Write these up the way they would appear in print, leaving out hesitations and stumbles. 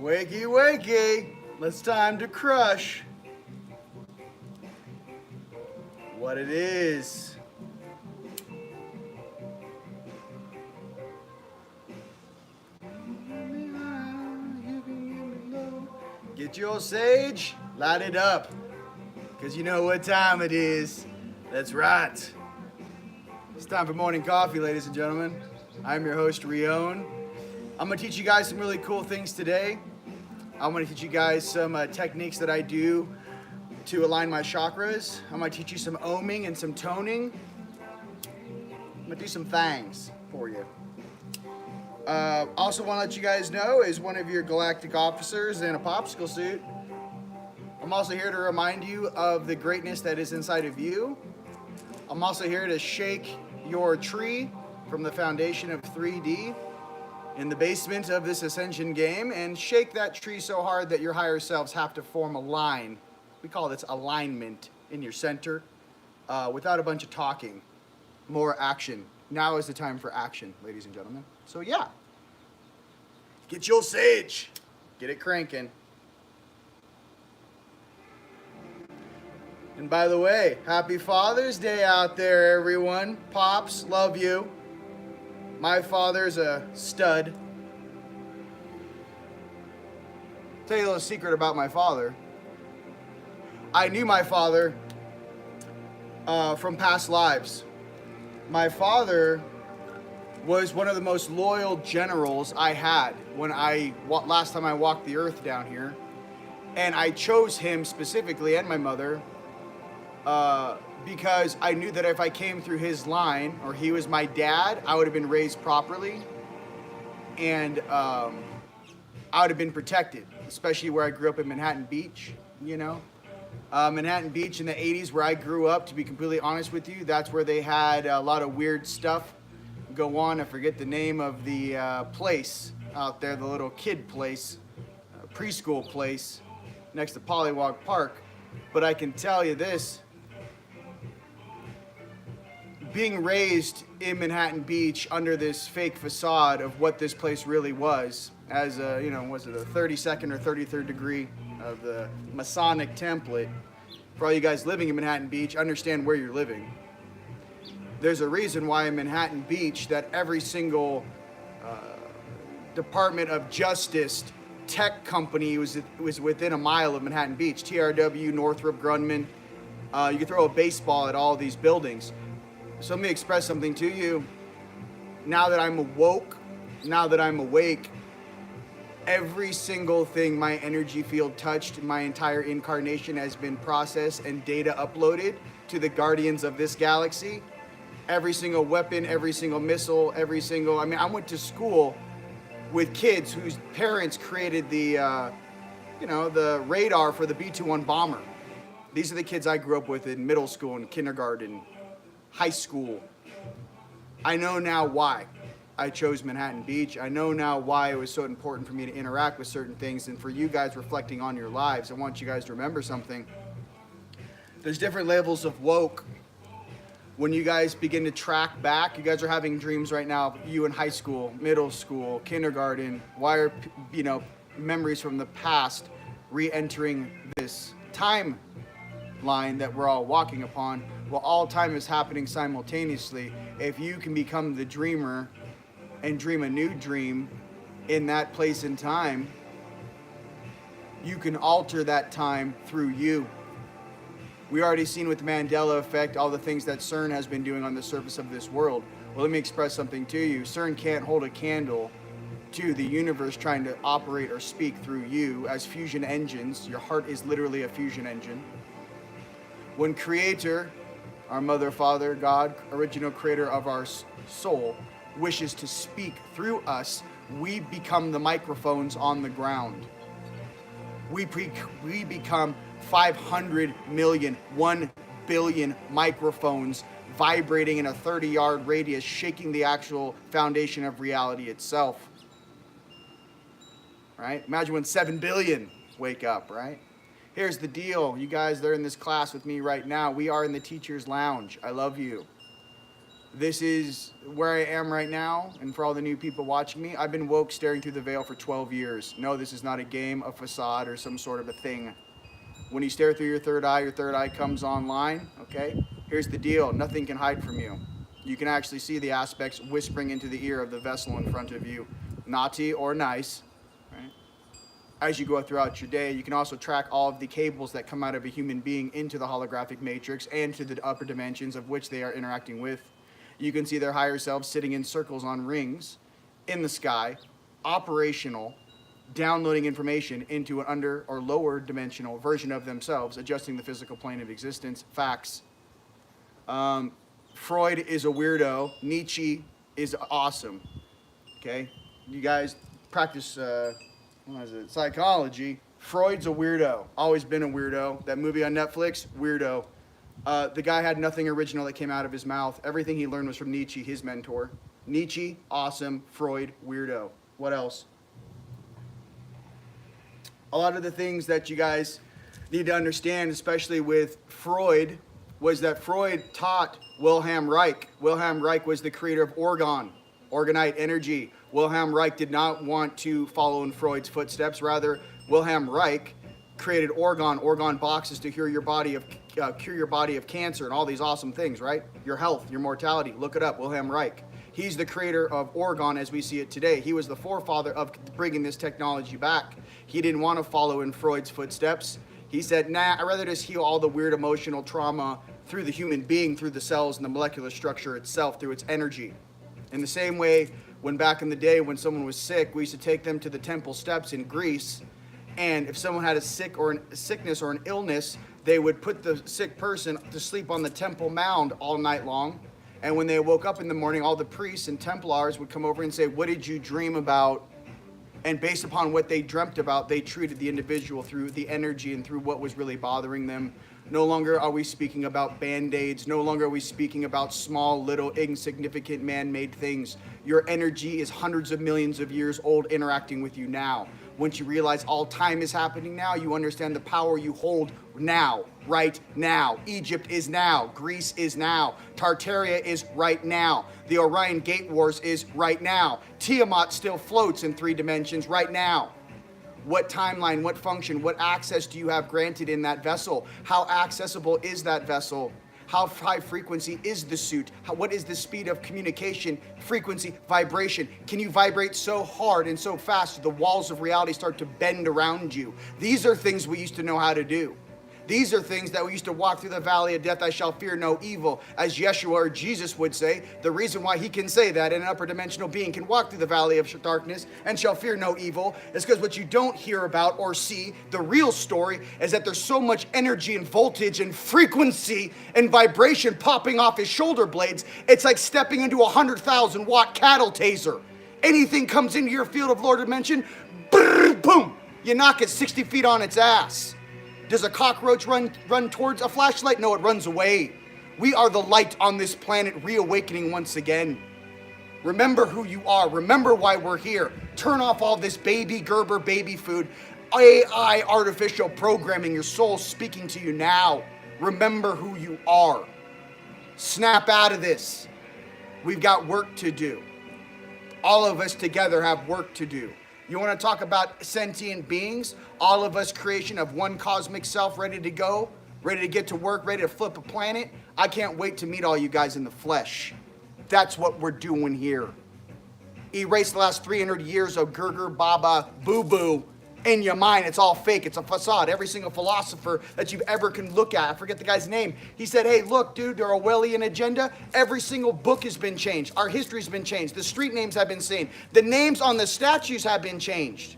Wakey, wakey. It's time to crush what it is. Get your sage, light it up, because you know what time it is. That's right. It's time for morning coffee, ladies and gentlemen. I'm your host, Rion. I'm going to teach you guys some really cool things today. I'm going to teach you guys some techniques that I do to align my chakras. I'm going to teach you some ohming and some toning. I'm going to do some things for you. Also want to let you guys know, as one of your galactic officers in a popsicle suit, I'm also here to remind you of the greatness that is inside of you. I'm also here to shake your tree from the foundation of 3D in the basement of this Ascension game and shake that tree so hard that your higher selves have to form a line. We call this alignment in your center without a bunch of talking. More action. Now is the time for action, ladies and gentlemen. So yeah, get your sage. Get it cranking. And by the way, happy Father's Day out there, everyone. Pops, love you. My father's a stud. Tell you a little secret about my father. I knew my father from past lives. My father was one of the most loyal generals I had when last time I walked the earth down here. And I chose him specifically, and my mother, because I knew that if I came through his line, or he was my dad, I would have been raised properly, and I would have been protected, especially where I grew up in Manhattan Beach, you know. Manhattan Beach in the 80s, where I grew up, to be completely honest with you, that's where they had a lot of weird stuff go on. I forget the name of the place out there, the little kid place, preschool place, next to Pollywog Park. But I can tell you this, being raised in Manhattan Beach under this fake facade of what this place really was, as a, was it a 32nd or 33rd degree of the Masonic template, for all you guys living in Manhattan Beach, understand where you're living. There's a reason why in Manhattan Beach that every single Department of Justice tech company was within a mile of Manhattan Beach. TRW, Northrop Grumman. You could throw a baseball at all these buildings. So let me express something to you. Now that I'm awoke, now that I'm awake, every single thing my energy field touched in my entire incarnation has been processed and data uploaded to the guardians of this galaxy. Every single weapon, every single missile, I went to school with kids whose parents created the radar for the B-21 bomber. These are the kids I grew up with in middle school and kindergarten, high school. I know now why I chose Manhattan Beach. I know now why it was so important for me to interact with certain things, and for you guys reflecting on your lives. I want you guys to remember something. There's different levels of woke. When you guys begin to track back, you guys are having dreams right now, you in high school, middle school, kindergarten. Why are, memories from the past re-entering this timeline that we're all walking upon? Well, all time is happening simultaneously. If you can become the dreamer and dream a new dream in that place and time, you can alter that time through you. We already seen with the Mandela effect all the things that CERN has been doing on the surface of this world. Well, let me express something to you. CERN can't hold a candle to the universe trying to operate or speak through you as fusion engines. Your heart is literally a fusion engine. When Creator, our Mother, Father, God, original creator of our soul, wishes to speak through us, we become the microphones on the ground. We become 500 million, 1 billion microphones vibrating in a 30-yard radius, shaking the actual foundation of reality itself. Right? Imagine when 7 billion wake up, right? Here's the deal. You guys that are in this class with me right now, we are in the teacher's lounge. I love you. This is where I am right now, and for all the new people watching me, I've been woke staring through the veil for 12 years. No, this is not a game, a facade, or some sort of a thing. When you stare through your third eye comes online, okay? Here's the deal, nothing can hide from you. You can actually see the aspects whispering into the ear of the vessel in front of you, naughty or nice, right? As you go throughout your day, you can also track all of the cables that come out of a human being into the holographic matrix and to the upper dimensions of which they are interacting with. You can see their higher selves sitting in circles on rings in the sky, operational, downloading information into an under or lower dimensional version of themselves, adjusting the physical plane of existence. Facts. Freud is a weirdo. Nietzsche is awesome. Okay? You guys practice psychology. Freud's a weirdo. Always been a weirdo. That movie on Netflix, weirdo. The guy had nothing original that came out of his mouth. Everything he learned was from Nietzsche, his mentor. Nietzsche, awesome. Freud, weirdo. What else? A lot of the things that you guys need to understand, especially with Freud, was that Freud taught Wilhelm Reich. Wilhelm Reich was the creator of orgone, orgonite energy. Wilhelm Reich did not want to follow in Freud's footsteps. Rather, Wilhelm Reich created orgone boxes to cure your body of cancer and all these awesome things, right? Your health, your mortality. Look it up, Wilhelm Reich. He's the creator of orgone as we see it today. He was the forefather of bringing this technology back. He didn't want to follow in Freud's footsteps. He said, nah, I'd rather just heal all the weird emotional trauma through the human being, through the cells and the molecular structure itself, through its energy. In the same way, when back in the day when someone was sick, we used to take them to the temple steps in Greece, and if someone had a sickness or an illness, they would put the sick person to sleep on the temple mound all night long. And when they woke up in the morning, all the priests and Templars would come over and say, what did you dream about? And based upon what they dreamt about, they treated the individual through the energy and through what was really bothering them. No longer are we speaking about Band-Aids. No longer are we speaking about small, little, insignificant man-made things. Your energy is hundreds of millions of years old interacting with you now. Once you realize all time is happening now, you understand the power you hold now, right now. Egypt is now. Greece is now. Tartaria is right now. The Orion Gate Wars is right now. Tiamat still floats in 3 dimensions right now. What timeline, what function, what access do you have granted in that vessel? How accessible is that vessel? How high frequency is the suit? What is the speed of communication, frequency, vibration? Can you vibrate so hard and so fast the walls of reality start to bend around you? These are things we used to know how to do. These are things that we used to walk through the valley of death, I shall fear no evil, as Yeshua or Jesus would say. The reason why he can say that an upper dimensional being can walk through the valley of darkness and shall fear no evil is because what you don't hear about or see, the real story, is that there's so much energy and voltage and frequency and vibration popping off his shoulder blades. It's like stepping into a 100,000 watt cattle taser. Anything comes into your field of lower dimension, boom, you knock it 60 feet on its ass. Does a cockroach run towards a flashlight? No, it runs away. We are the light on this planet, reawakening once again. Remember who you are. Remember why we're here. Turn off all this baby Gerber baby food, AI artificial programming. Your soul speaking to you now. Remember who you are. Snap out of this. We've got work to do. All of us together have work to do. You want to talk about sentient beings? All of us creation of one cosmic self ready to go, ready to get to work, ready to flip a planet. I can't wait to meet all you guys in the flesh. That's what we're doing here. Erase the last 300 years of Gerger, Baba, boo-boo in your mind. It's all fake. It's a facade. Every single philosopher that you've ever can look at, I forget the guy's name, he said, hey, look, dude, the Orwellian agenda, every single book has been changed. Our history's been changed. The street names have been seen. The names on the statues have been changed.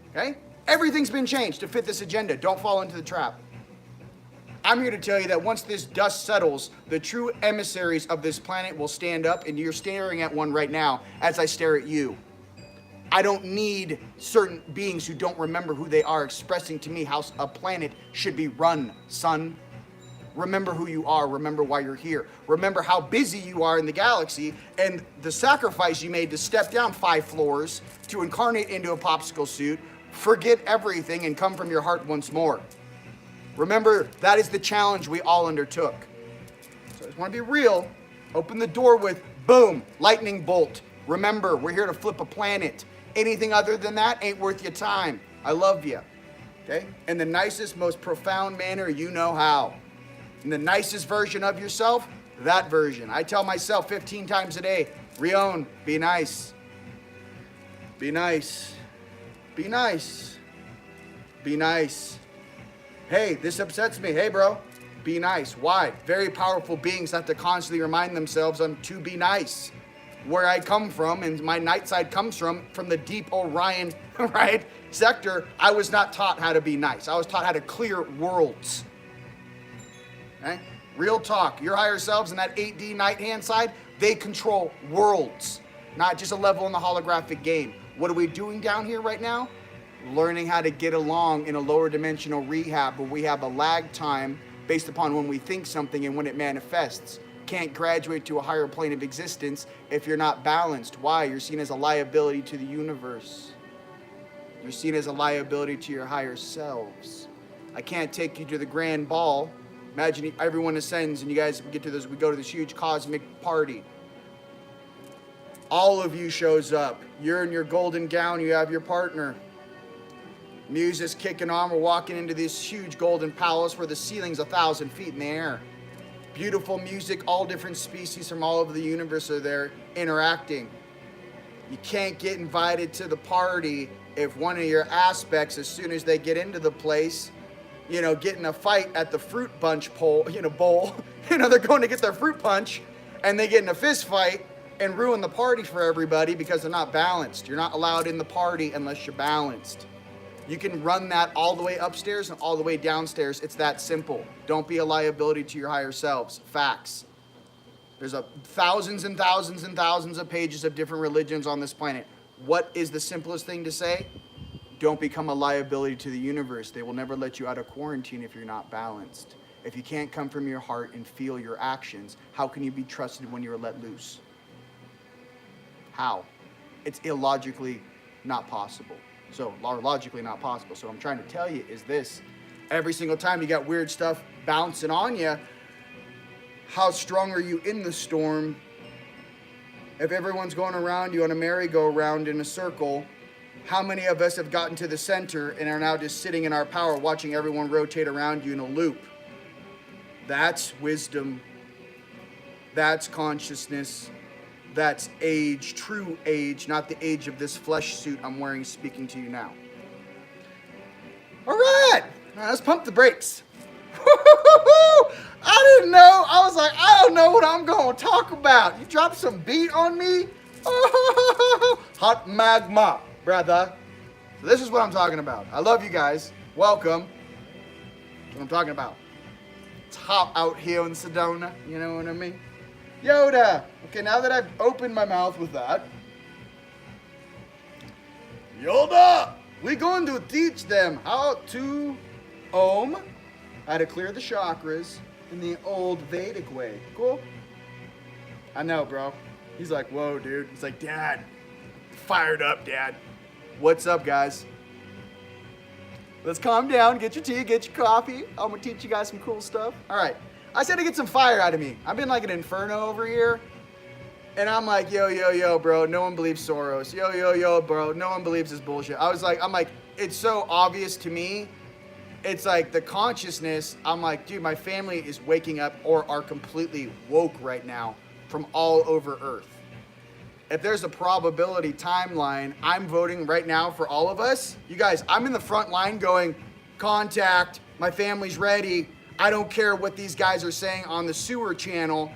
Okay? Everything's been changed to fit this agenda. Don't fall into the trap. I'm here to tell you that once this dust settles, the true emissaries of this planet will stand up, and you're staring at one right now as I stare at you. I don't need certain beings who don't remember who they are expressing to me how a planet should be run, son. Remember who you are. Remember why you're here. Remember how busy you are in the galaxy and the sacrifice you made to step down 5 floors to incarnate into a popsicle suit. Forget everything and come from your heart once more. Remember, that is the challenge we all undertook. So I just want to be real. Open the door with, boom, lightning bolt. Remember, we're here to flip a planet. Anything other than that ain't worth your time. I love you. Okay? In the nicest, most profound manner you know how. In the nicest version of yourself, that version. I tell myself 15 times a day, Rion, be nice. Be nice. Be nice. Be nice. Hey, this upsets me. Hey, bro, be nice. Why? Very powerful beings have to constantly remind themselves to be nice. Where I come from, and my night side comes from the deep Orion, right, sector, I was not taught how to be nice. I was taught how to clear worlds. Okay? Real talk. Your higher selves in that 8D night hand side, they control worlds, not just a level in the holographic game. What are we doing down here right now? Learning how to get along in a lower dimensional rehab where we have a lag time based upon when we think something and when it manifests. Can't graduate to a higher plane of existence if you're not balanced. Why? You're seen as a liability to the universe. You're seen as a liability to your higher selves. I can't take you to the grand ball. Imagine everyone ascends and you guys get to this, we go to this huge cosmic party. All of you shows up. You're in your golden gown, you have your partner. Music's kicking on, we're walking into this huge golden palace where the ceiling's 1,000 feet in the air. Beautiful music, all different species from all over the universe are there interacting. You can't get invited to the party if one of your aspects, as soon as they get into the place, get in a fight at the fruit bunch bowl, they're going to get their fruit punch, and they get in a fist fight and ruin the party for everybody because they're not balanced. You're not allowed in the party unless you're balanced. You can run that all the way upstairs and all the way downstairs. It's that simple. Don't be a liability to your higher selves. Facts. There's thousands and thousands and thousands of pages of different religions on this planet. What is the simplest thing to say? Don't become a liability to the universe. They will never let you out of quarantine if you're not balanced. If you can't come from your heart and feel your actions, how can you be trusted when you're let loose? How? It's illogically not possible. So logically not possible. So what I'm trying to tell you is this. Every single time you got weird stuff bouncing on you, how strong are you in the storm? If everyone's going around you on a merry-go-round in a circle, how many of us have gotten to the center and are now just sitting in our power watching everyone rotate around you in a loop? That's wisdom. That's consciousness. That's age, true age, not the age of this flesh suit I'm wearing speaking to you now. All right, let's pump the brakes. I didn't know. I was like, I don't know what I'm going to talk about. You dropped some beat on me? Hot magma, brother. So this is what I'm talking about. I love you guys. Welcome. That's what I'm talking about. It's hot out here in Sedona. You know what I mean? Yoda. Okay, now that I've opened my mouth with that, Yoda, we're going to teach them how to how to clear the chakras in the old Vedic way. Cool? I know, bro. He's like, whoa, dude. He's like, Dad, fired up, Dad. What's up, guys? Let's calm down, get your tea, get your coffee. I'm gonna teach you guys some cool stuff. All right. I said to get some fire out of me. I've been like an inferno over here. And I'm like, yo, bro, no one believes Soros. Yo, bro, no one believes this bullshit. I'm like, it's so obvious to me. It's like the consciousness, I'm like, dude, my family is waking up or are completely woke right now from all over Earth. If there's a probability timeline, I'm voting right now for all of us. You guys, I'm in the front line going, contact, my family's ready. I don't care what these guys are saying on the sewer channel.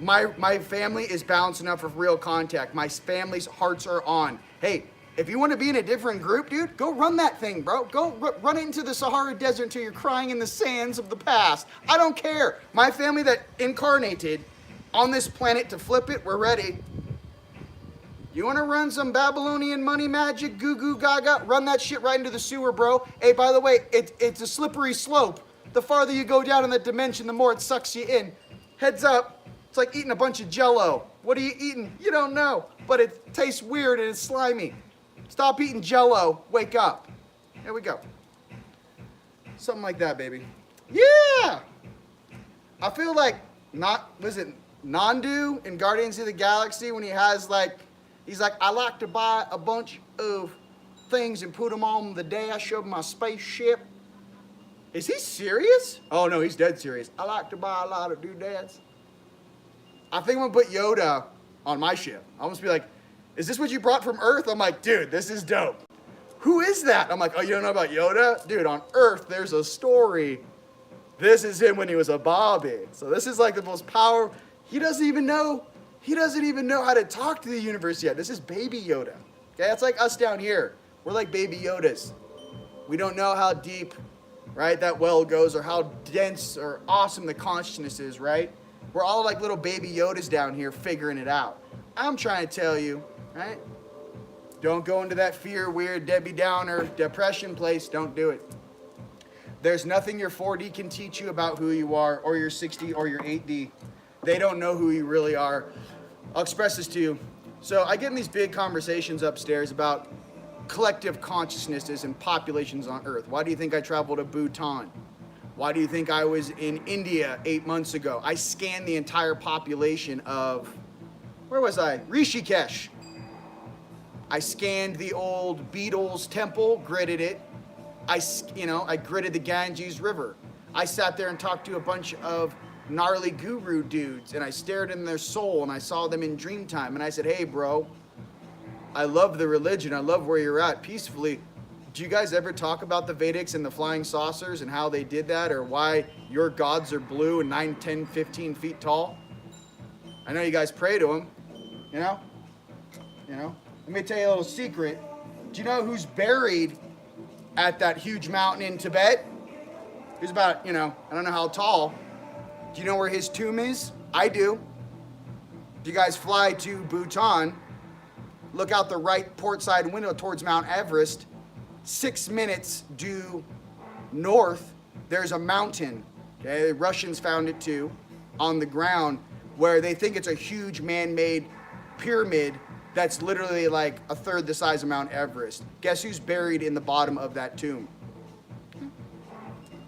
My family is balanced enough for real contact. My family's hearts are on. Hey, if you want to be in a different group, dude, go run that thing, bro. Go run it into the Sahara Desert until you're crying in the sands of the past. I don't care. My family that incarnated on this planet to flip it, we're ready. You want to run some Babylonian money magic, goo goo gaga? Run that shit right into the sewer, bro. Hey, by the way, it's a slippery slope. The farther you go down in that dimension, the more it sucks you in. Heads up, it's like eating a bunch of Jell-O. What are you eating? You don't know, but it tastes weird and it's slimy. Stop eating Jell-O, wake up. There we go. Something like that, baby. Yeah! I feel like Nandu in Guardians of the Galaxy when he has like, he's like, I like to buy a bunch of things and put them on the dash of my spaceship. Is he serious? Oh no, he's dead serious. I like to buy a lot of doodads. I think I'm gonna put Yoda on my ship. I'll almost be like, is this what you brought from Earth? I'm like, dude, this is dope. Who is that? I'm like, oh, you don't know about Yoda? Dude, on Earth, there's a story. This is him when he was a Bobby. So this is like the most powerful. He doesn't even know how to talk to the universe yet. This is baby Yoda. Okay, that's like us down here. We're like baby Yodas. We don't know how deep, right, that well goes or how dense or awesome the consciousness is, right? We're all like little baby Yodas down here figuring it out. I'm trying to tell you, right? Don't go into that fear, weird, Debbie Downer, depression place. Don't do it. There's nothing your 4D can teach you about who you are, or your 6D, or your 8D. They don't know who you really are. I'll express this to you. So I get in these big conversations upstairs about collective consciousnesses and populations on Earth. Why do you think I traveled to Bhutan? Why do you think I was in India 8 months ago? I scanned the entire population of, where was I? Rishikesh. I scanned the old Beatles temple, gridded it. I gridded the Ganges River. I sat there and talked to a bunch of gnarly guru dudes, and I stared in their soul, and I saw them in dream time, and I said, hey, bro, I love the religion. I love where you're at peacefully. Do you guys ever talk about the Vedics and the flying saucers and how they did that, or why your gods are blue and 9, 10, 15 feet tall? I know you guys pray to them, you know? Let me tell you a little secret. Do you know who's buried at that huge mountain in Tibet? He's about, I don't know how tall. Do you know where his tomb is? I do. If you guys fly to Bhutan, look out the right port side window towards Mount Everest. 6 minutes due north, there's a mountain. Okay, the Russians found it too, on the ground, where they think it's a huge man-made pyramid that's literally like a third the size of Mount Everest. Guess who's buried in the bottom of that tomb?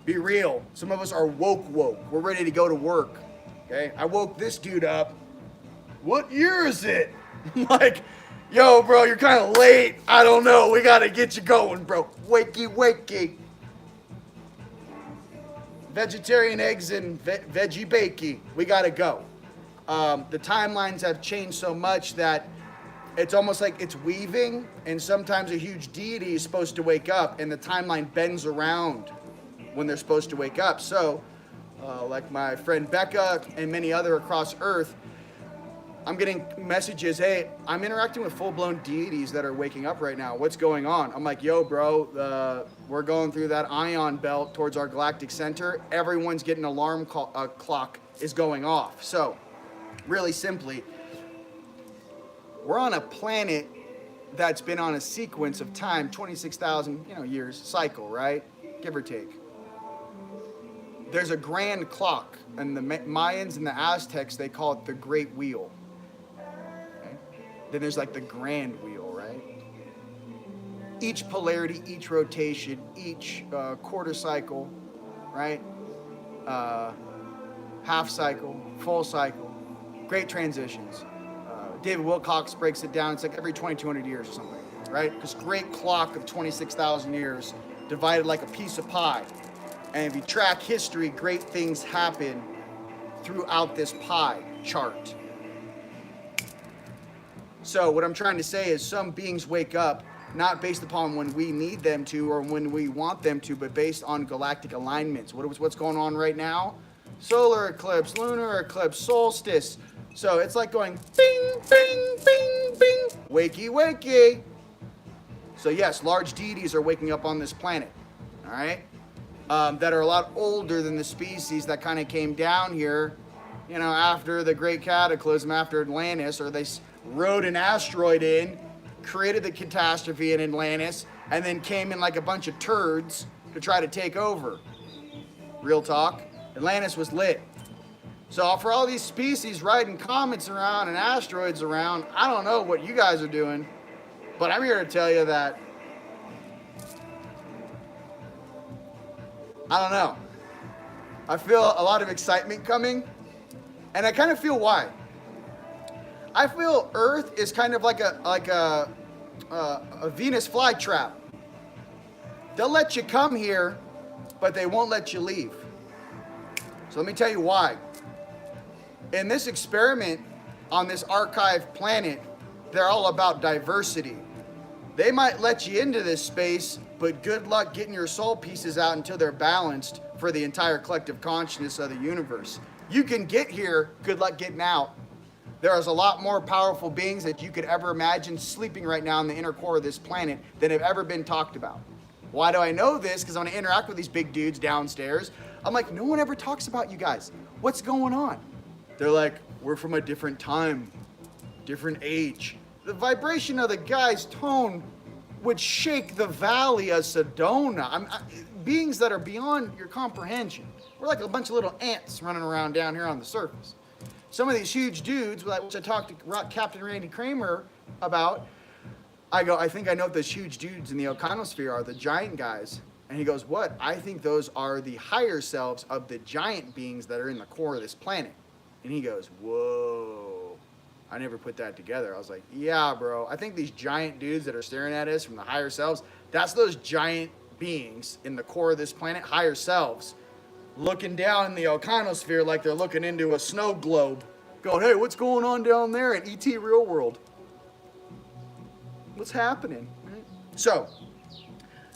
Be real. Some of us are woke. We're ready to go to work. Okay? I woke this dude up. What year is it? I'm like, yo, bro, you're kind of late. I don't know. We got to get you going, bro. Wakey. Vegetarian eggs and veggie bakey. We got to go. The timelines have changed so much that it's almost like it's weaving, and sometimes a huge deity is supposed to wake up, and the timeline bends around when they're supposed to wake up. So, like my friend Becca and many other across Earth, I'm getting messages, hey, I'm interacting with full-blown deities that are waking up right now. What's going on? I'm like, yo, bro, we're going through that ion belt towards our galactic center. Everyone's getting alarm clock is going off. So, really simply, we're on a planet that's been on a sequence of time, 26,000 years cycle, right? Give or take. There's a grand clock, and the Mayans and the Aztecs, they call it the Great Wheel. Okay? Then there's like the Grand Wheel, right? Each polarity, each rotation, each quarter cycle, right? Half cycle, full cycle, great transitions. David Wilcox breaks it down. It's like every 2,200 years or something, right? This great clock of 26,000 years divided like a piece of pie. And if you track history, great things happen throughout this pie chart. So what I'm trying to say is some beings wake up not based upon when we need them to or when we want them to, but based on galactic alignments. What's going on right now? Solar eclipse, lunar eclipse, solstice. So it's like going bing, bing, bing, bing, wakey. So yes, large deities are waking up on this planet, all right? That are a lot older than the species that kind of came down here, after the great cataclysm, after Atlantis, or they rode an asteroid in, created the catastrophe in Atlantis, and then came in like a bunch of turds to try to take over. Real talk. Atlantis was lit. So for all these species riding comets around and asteroids around, I don't know what you guys are doing, but I'm here to tell you that I don't know. I feel a lot of excitement coming, And I kind of feel why. I feel Earth is kind of like a Venus flytrap. They'll let you come here, but they won't let you leave. So let me tell you why. In this experiment on this archive planet, they're all about diversity. They might let you into this space, but good luck getting your soul pieces out until they're balanced for the entire collective consciousness of the universe. You can get here, good luck getting out. There is a lot more powerful beings that you could ever imagine sleeping right now in the inner core of this planet than have ever been talked about. Why do I know this? Because when I interact with these big dudes downstairs, I'm like, no one ever talks about you guys. What's going on? They're like, we're from a different time, different age. The vibration of the guy's tone would shake the valley of Sedona. Beings that are beyond your comprehension. We're like a bunch of little ants running around down here on the surface. Some of these huge dudes, which I talked to Captain Randy Kramer about, I think I know what those huge dudes in the Oconosphere are, the giant guys. And he goes, what? I think those are the higher selves of the giant beings that are in the core of this planet. And he goes, whoa, I never put that together. I was like, yeah, bro. I think these giant dudes that are staring at us from the higher selves, that's those giant beings in the core of this planet, higher selves, looking down in the Oconosphere like they're looking into a snow globe, going, hey, what's going on down there in ET Real World? What's happening? So,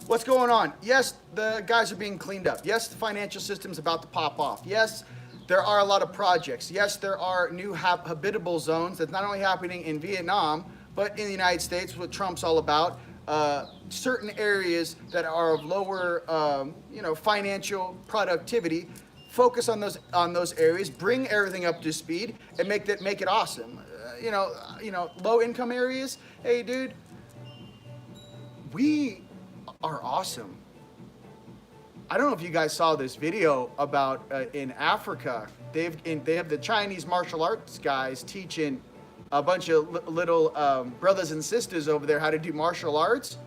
what's going on? Yes, the guys are being cleaned up. Yes, the financial system's about to pop off. Yes, there are a lot of projects. Yes, there are new habitable zones that's not only happening in Vietnam, but in the United States, what Trump's all about. Certain areas that are of lower, financial productivity, focus on those areas, bring everything up to speed, and make it awesome. Low income areas. Hey, dude, we are awesome. I don't know if you guys saw this video about in Africa. They have the Chinese martial arts guys teaching a bunch of little brothers and sisters over there how to do martial arts.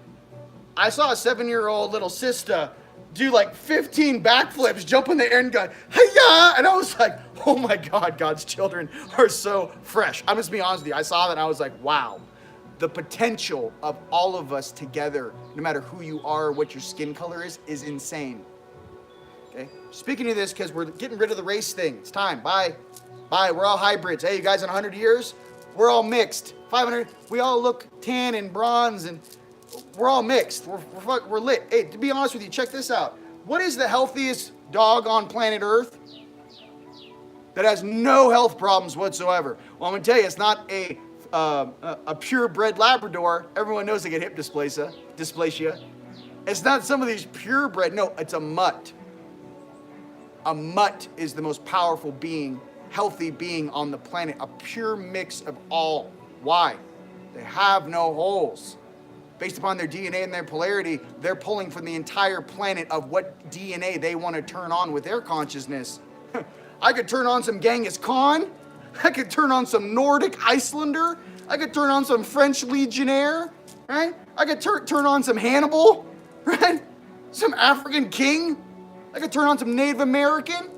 I saw a 7-year-old little sister do like 15 backflips, jump in the air and go, hi-ya! And I was like, oh my God, God's children are so fresh. I'm just being honest with you. I saw that and I was like, wow. The potential of all of us together, no matter who you are or what your skin color is insane. Okay? Speaking of this, because we're getting rid of the race thing. It's time. Bye. We're all hybrids. Hey, you guys, in 100 years, we're all mixed. 500, we all look tan and bronze, and we're all mixed. We're lit. Hey, to be honest with you, check this out. What is the healthiest dog on planet Earth that has no health problems whatsoever? Well, I'm going to tell you, it's not a purebred Labrador. Everyone knows they get hip dysplasia. It's not some of these purebred. No, it's a mutt. A mutt is the most powerful being, healthy being on the planet. A pure mix of all. Why? They have no holes. Based upon their DNA and their polarity, they're pulling from the entire planet of what DNA they want to turn on with their consciousness. I could turn on some Genghis Khan. I could turn on some Nordic Icelander. I could turn on some French Legionnaire, right? I could turn on some Hannibal, right? Some African king. I could turn on some Native American.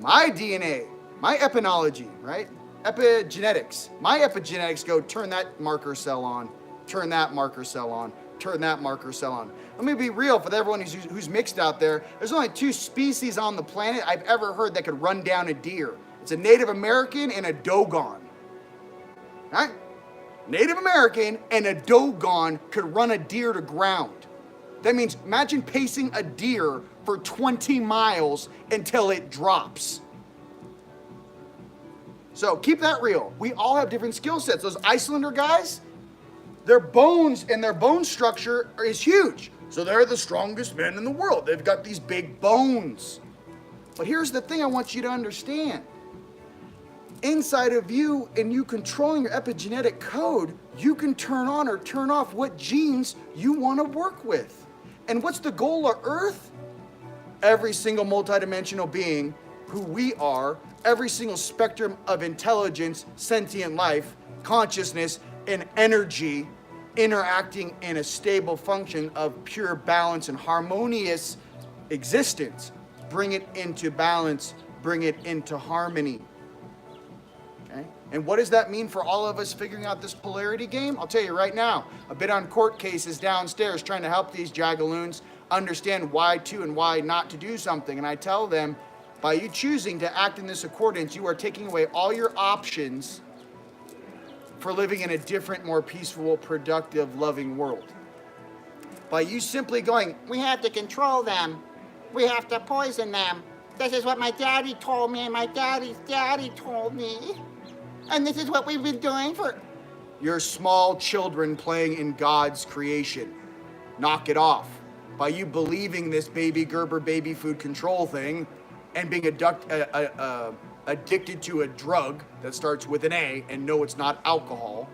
My DNA, my epinology, right? Epigenetics. My epigenetics go turn that marker cell on, turn that marker cell on, turn that marker cell on. Let me be real for everyone who's mixed out there. There's only 2 species on the planet I've ever heard that could run down a deer. It's a Native American and a Dogon. Right? Native American and a Dogon could run a deer to ground. That means imagine pacing a deer for 20 miles until it drops. So keep that real. We all have different skill sets. Those Icelander guys, their bones and their bone structure is huge. So they're the strongest men in the world. They've got these big bones. But here's the thing I want you to understand. Inside of you and you controlling your epigenetic code, you can turn on or turn off what genes you want to work with. And what's the goal of Earth? Every single multidimensional being who we are, every single spectrum of intelligence, sentient life, consciousness, and energy interacting in a stable function of pure balance and harmonious existence. Bring it into balance bring it into harmony. Okay? And what does that mean for all of us figuring out this polarity game? I'll tell you right now. I've been on court cases downstairs trying to help these jagaloons understand why to and why not to do something. And I tell them, by you choosing to act in this accordance, you are taking away all your options for living in a different, more peaceful, productive, loving world. By you simply going, we have to control them. We have to poison them. This is what my daddy told me, and my daddy's daddy told me. And this is what we've been doing for... You're small children playing in God's creation. Knock it off. By you believing this baby Gerber baby food control thing and being addicted to a drug that starts with an A and no, it's not alcohol,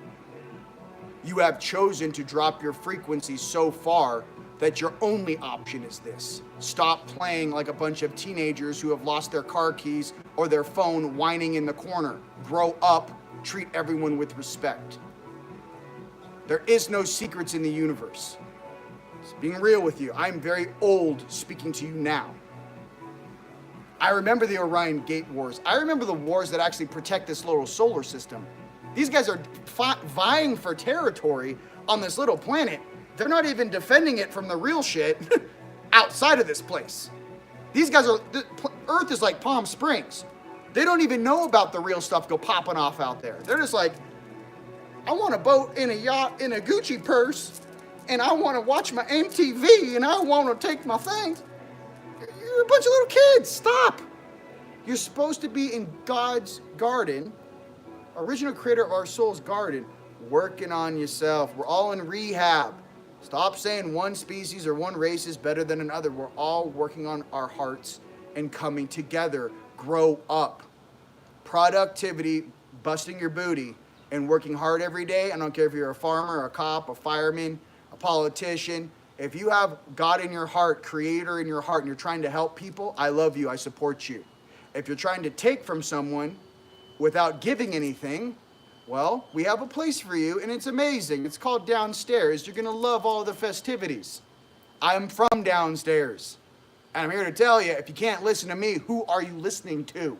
you have chosen to drop your frequency so far that your only option is this. Stop playing like a bunch of teenagers who have lost their car keys or their phone whining in the corner. Grow up, treat everyone with respect. There is no secrets in the universe. Just being real with you, I'm very old speaking to you now. I remember the Orion Gate Wars. I remember the wars that actually protect this little solar system. These guys are vying for territory on this little planet. They're not even defending it from the real shit outside of this place. These guys are, Earth is like Palm Springs. They don't even know about the real stuff go popping off out there. They're just like, I want a boat in a yacht in a Gucci purse, and I want to watch my MTV, and I want to take my things. You're a bunch of little kids. Stop. You're supposed to be in God's garden, original creator of our soul's garden, working on yourself. We're all in rehab. Stop saying one species or one race is better than another. We're all working on our hearts and coming together. Grow up. Productivity, busting your booty, and working hard every day. I don't care if you're a farmer, a cop, a fireman, a politician. If you have God in your heart, Creator in your heart, and you're trying to help people, I love you. I support you. If you're trying to take from someone without giving anything, well, we have a place for you, and it's amazing. It's called Downstairs. You're going to love all the festivities. I'm from downstairs. And I'm here to tell you, if you can't listen to me, who are you listening to?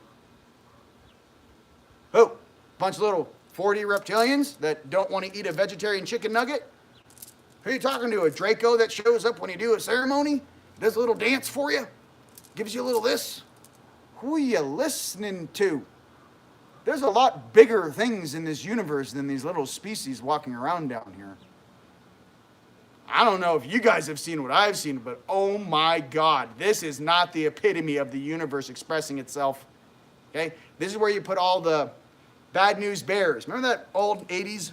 Who? Bunch of little 40 reptilians that don't want to eat a vegetarian chicken nugget? Who are you talking to? A Draco that shows up when you do a ceremony? Does a little dance for you? Gives you a little this? Who are you listening to? There's a lot bigger things in this universe than these little species walking around down here. I don't know if you guys have seen what I've seen, but oh my God, this is not the epitome of the universe expressing itself. Okay? This is where you put all the Bad News Bears. Remember that old 80s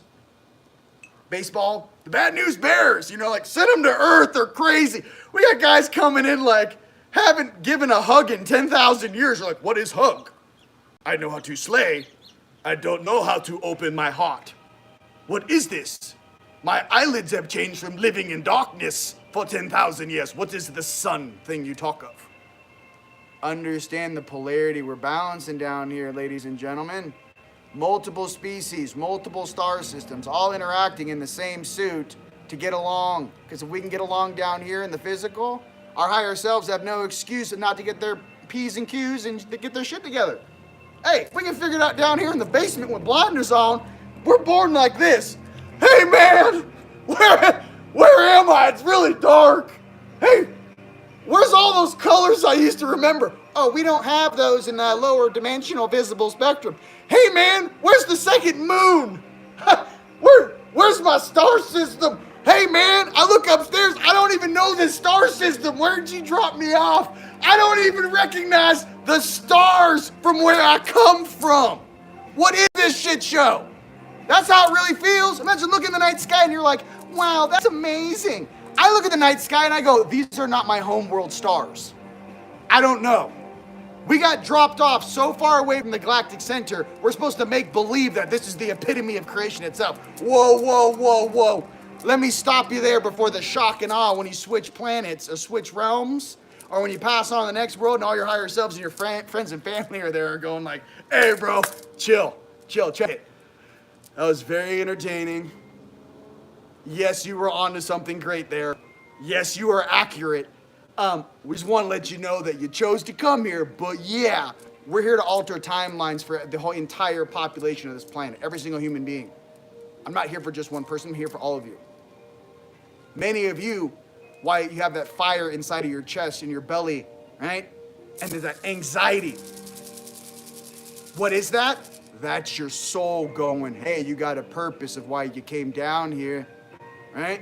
baseball? The Bad News Bears, you know, like send them to Earth, they're crazy. We got guys coming in like, haven't given a hug in 10,000 years. You're like, what is hug? I know how to slay. I don't know how to open my heart. What is this? My eyelids have changed from living in darkness for 10,000 years. What is the sun thing you talk of? Understand the polarity we're balancing down here, ladies and gentlemen. Multiple species, multiple star systems, all interacting in the same suit to get along. Because if we can get along down here in the physical, our higher selves have no excuse not to get their P's and Q's and to get their shit together. Hey, if we can figure it out down here in the basement with blinders on, we're born like this. Hey man, where am I? It's really dark. Hey, where's all those colors I used to remember? Oh, we don't have those in the lower dimensional visible spectrum. Hey man, where's the second moon? Where's my star system? Hey man, I look upstairs, I don't even know this star system. Where'd you drop me off? I don't even recognize the stars from where I come from. What is this shit show? That's how it really feels. Imagine looking at the night sky and you're like, wow, that's amazing. I look at the night sky and I go, these are not my homeworld stars. I don't know. We got dropped off so far away from the Galactic Center, we're supposed to make believe that this is the epitome of creation itself. Whoa, whoa, whoa, whoa. Let me stop you there before the shock and awe when you switch planets or switch realms, or when you pass on to the next world and all your higher selves and your friends and family are there going like, hey bro, chill, check it. That was very entertaining. Yes, you were onto something great there. Yes, you are accurate. We just want to let you know that you chose to come here, but yeah, We're here to alter timelines for the whole entire population of this planet, every single human being. I'm not here for just one person, I'm here for all of you. Many of you, why you have that fire inside of your chest and your belly, right? And there's that anxiety. What is that? That's your soul going, hey, you got a purpose of why you came down here, right?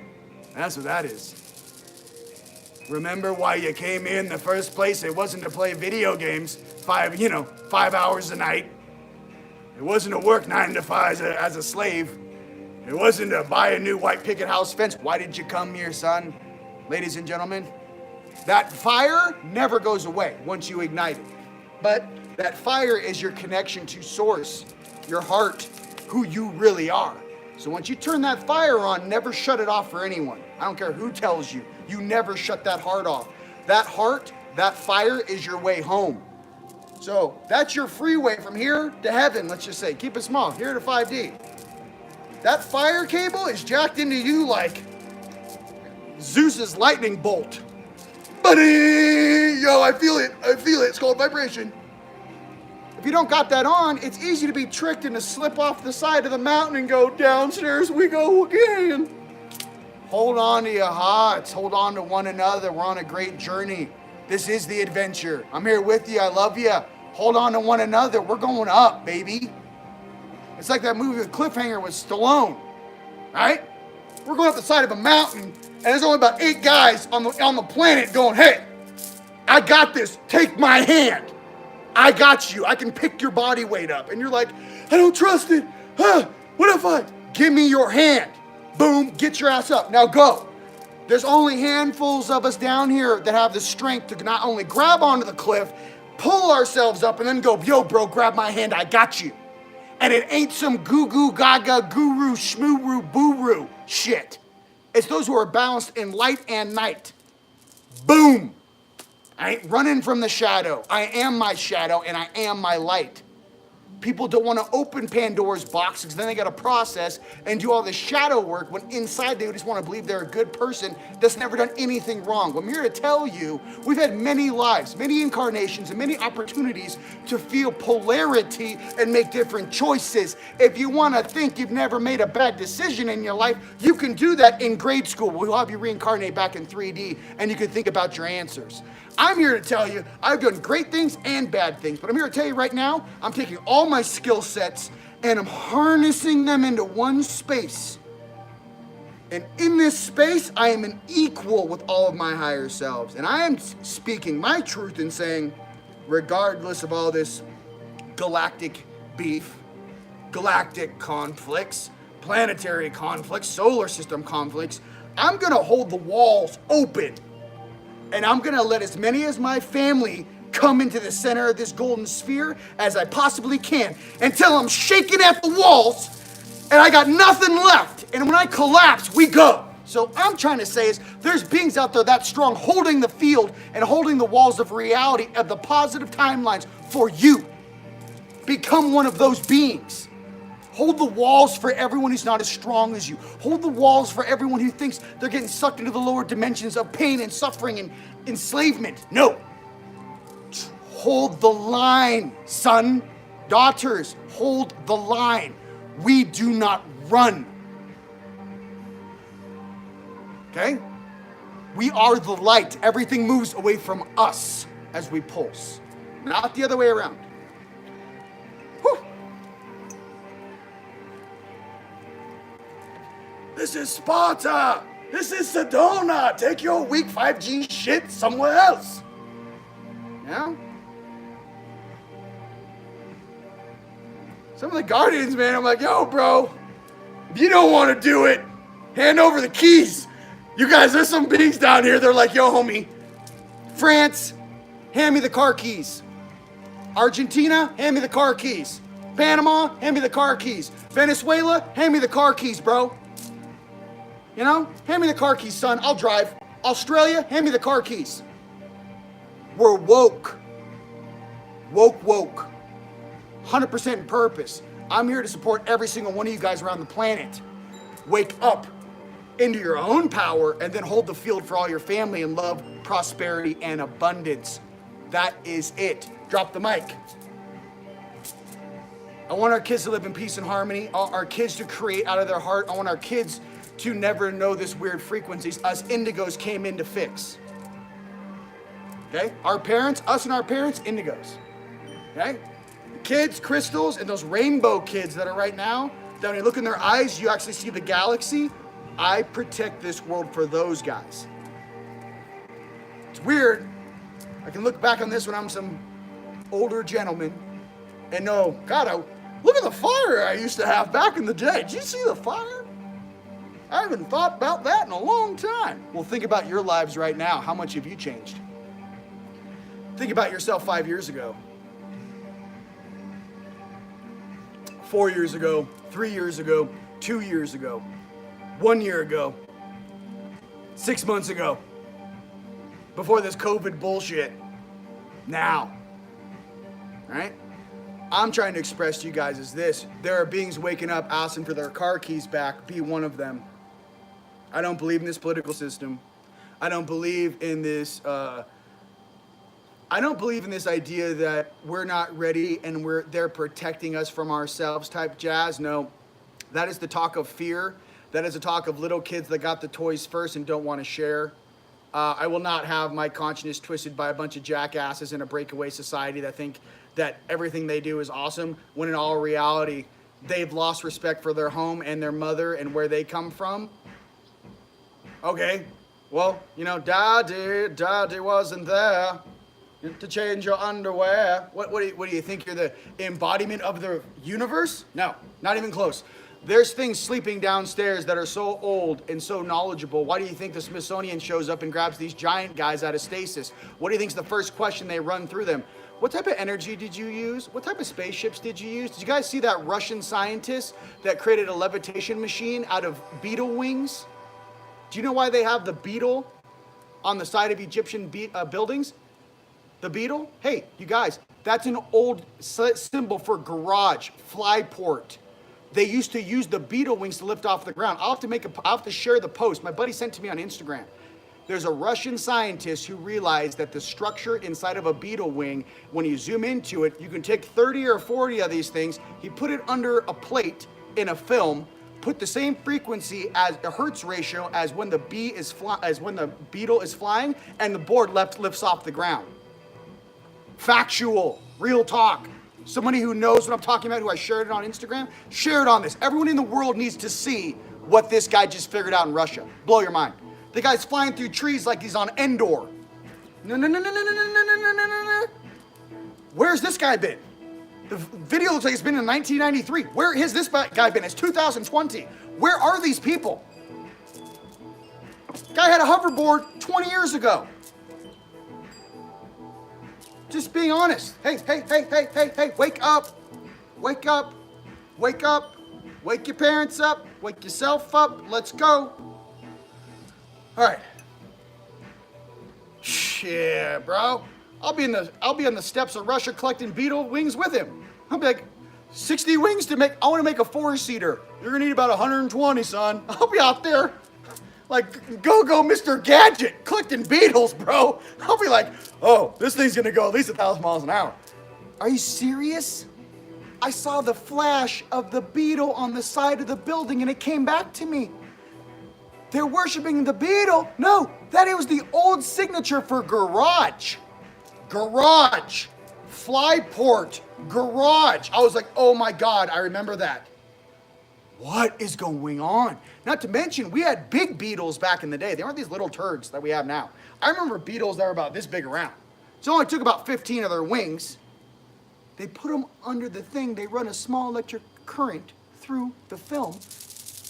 That's what that is. Remember why you came here in the first place? It wasn't to play video games 5 hours a night. It wasn't to work 9 to 5 as a slave. It wasn't to buy a new white picket house fence. Why did you come here, son? Ladies and gentlemen, that fire never goes away once you ignite it. But that fire is your connection to source, your heart, who you really are. So once you turn that fire on, never shut it off for anyone. I don't care who tells you. You never shut that heart off. That heart, that fire is your way home. So that's your freeway from here to heaven, let's just say. Keep it small, here to 5D. That fire cable is jacked into you like Zeus's lightning bolt. Buddy, yo, I feel it. It's called vibration. If you don't got that on, it's easy to be tricked and to slip off the side of the mountain and go downstairs we go again. Hold on to your hearts. Hold on to one another. We're on a great journey. This is the adventure. I'm here with you. I love you. Hold on to one another. We're going up, baby. It's like that movie with Cliffhanger with Stallone, right? We're going up the side of a mountain, and there's only about 8 guys on the planet going, hey, I got this. Take my hand. I got you. I can pick your body weight up. And you're like, I don't trust it. Huh? What if I? Give me your hand. Boom, get your ass up. Now go. There's only handfuls of us down here that have the strength to not only grab onto the cliff, pull ourselves up, and then go, yo, bro, grab my hand. I got you. And it ain't some goo-goo gaga guru shmoo boo shit. It's those who are balanced in light and night. Boom. I ain't running from the shadow. I am my shadow and I am my light. People don't want to open Pandora's box because then they got to process and do all the shadow work when inside they just want to believe they're a good person that's never done anything wrong. Well, I'm here to tell you, we've had many lives, many incarnations, and many opportunities to feel polarity and make different choices. If you want to think you've never made a bad decision in your life, you can do that in grade school. We'll have you reincarnate back in 3D and you can think about your answers. I'm here to tell you, I've done great things and bad things, but I'm here to tell you right now, I'm taking all my skill sets and I'm harnessing them into one space. And in this space, I am an equal with all of my higher selves. And I am speaking my truth and saying, regardless of all this galactic beef, galactic conflicts, planetary conflicts, solar system conflicts, I'm gonna hold the walls open. And I'm gonna let as many as my family come into the center of this golden sphere as I possibly can until I'm shaking at the walls and I got nothing left. And when I collapse, we go. So I'm trying to say is there's beings out there that strong holding the field and holding the walls of reality of the positive timelines for you. Become one of those beings. Hold the walls for everyone who's not as strong as you. Hold the walls for everyone who thinks they're getting sucked into the lower dimensions of pain and suffering and enslavement. No. Hold the line, son. Daughters, hold the line. We do not run. Okay? We are the light. Everything moves away from us as we pulse, not the other way around. Whew. This is Sparta. This is Sedona. Take your weak 5G shit somewhere else. Yeah? Some of the Guardians, man, I'm like, yo, bro, if you don't want to do it, hand over the keys. You guys, there's some beings down here. They're like, yo, homie, France, hand me the car keys. Argentina, hand me the car keys. Panama, hand me the car keys. Venezuela, hand me the car keys, bro. You know, hand me the car keys, son. I'll drive. Australia, hand me the car keys. We're woke. Woke. 100% purpose. I'm here to support every single one of you guys around the planet. Wake up into your own power and then hold the field for all your family in love, prosperity, and abundance. That is it. Drop the mic. I want our kids to live in peace and harmony. Our kids to create out of their heart. I want our kids to never know this weird frequencies us indigos came in to fix. Okay? Our parents, us and our parents, indigos. Okay? The kids, crystals, and those rainbow kids that are right now, that when you look in their eyes, you actually see the galaxy. I protect this world for those guys. It's weird. I can look back on this when I'm some older gentleman and know, God, look at the fire I used to have back in the day. Did you see the fire? I haven't thought about that in a long time. Well, think about your lives right now. How much have you changed? Think about yourself 5 years ago, 4 years ago, 3 years ago, 2 years ago, 1 year ago, 6 months ago, before this COVID bullshit. Now, all right? I'm trying to express to you guys is this. There are beings waking up asking for their car keys back. Be one of them. I don't believe in this political system. I don't believe in this, I don't believe in this idea that we're not ready and they're protecting us from ourselves type jazz. No, that is the talk of fear. That is the talk of little kids that got the toys first and don't want to share. I will not have my conscience twisted by a bunch of jackasses in a breakaway society that think that everything they do is awesome, when in all reality, they've lost respect for their home and their mother and where they come from. Okay, well, you know, daddy wasn't there to change your underwear. What do you think, you're the embodiment of the universe? No, not even close. There's things sleeping downstairs that are so old and so knowledgeable. Why do you think the Smithsonian shows up and grabs these giant guys out of stasis? What do you think is the first question they run through them? What type of energy did you use? What type of spaceships did you use? Did you guys see that Russian scientist that created a levitation machine out of beetle wings? Do you know why they have the beetle on the side of Egyptian buildings? The beetle? Hey, you guys, that's an old symbol for garage, flyport. They used to use the beetle wings to lift off the ground. I'll have to share the post. My buddy sent to me on Instagram. There's a Russian scientist who realized that the structure inside of a beetle wing, when you zoom into it, you can take 30 or 40 of these things. He put it under a plate in a film, put the same frequency as a hertz ratio as when the beetle is flying, and the board lifts off the ground. Factual, real talk. Somebody who knows what I'm talking about, who I shared it on Instagram, share it on this. Everyone in the world needs to see what this guy just figured out in Russia. Blow your mind. The guy's flying through trees like he's on Endor. No. Where's this guy been? The video looks like it's been in 1993. Where has this guy been? It's 2020. Where are these people? Guy had a hoverboard 20 years ago. Just being honest. Hey, wake up. Wake up. Wake up. Wake your parents up. Wake yourself up. Let's go. All right. Shit, bro. I'll be on the steps of Russia collecting beetle wings with him. I'll be like, 60 wings I want to make a 4-seater. You're gonna need about 120, son. I'll be out there like go Mr. Gadget collecting beetles, bro. I'll be like, oh, this thing's gonna go at least 1,000 miles an hour. Are you serious? I saw the flash of the beetle on the side of the building and it came back to me. They're worshiping the beetle. No, that was the old signature for garage. Garage. Flyport. Garage. I was like, oh my God, I remember that. What is going on? Not to mention, we had big beetles back in the day. They weren't these little turds that we have now. I remember beetles that were about this big around. So it only took about 15 of their wings. They put them under the thing. They run a small electric current through the film.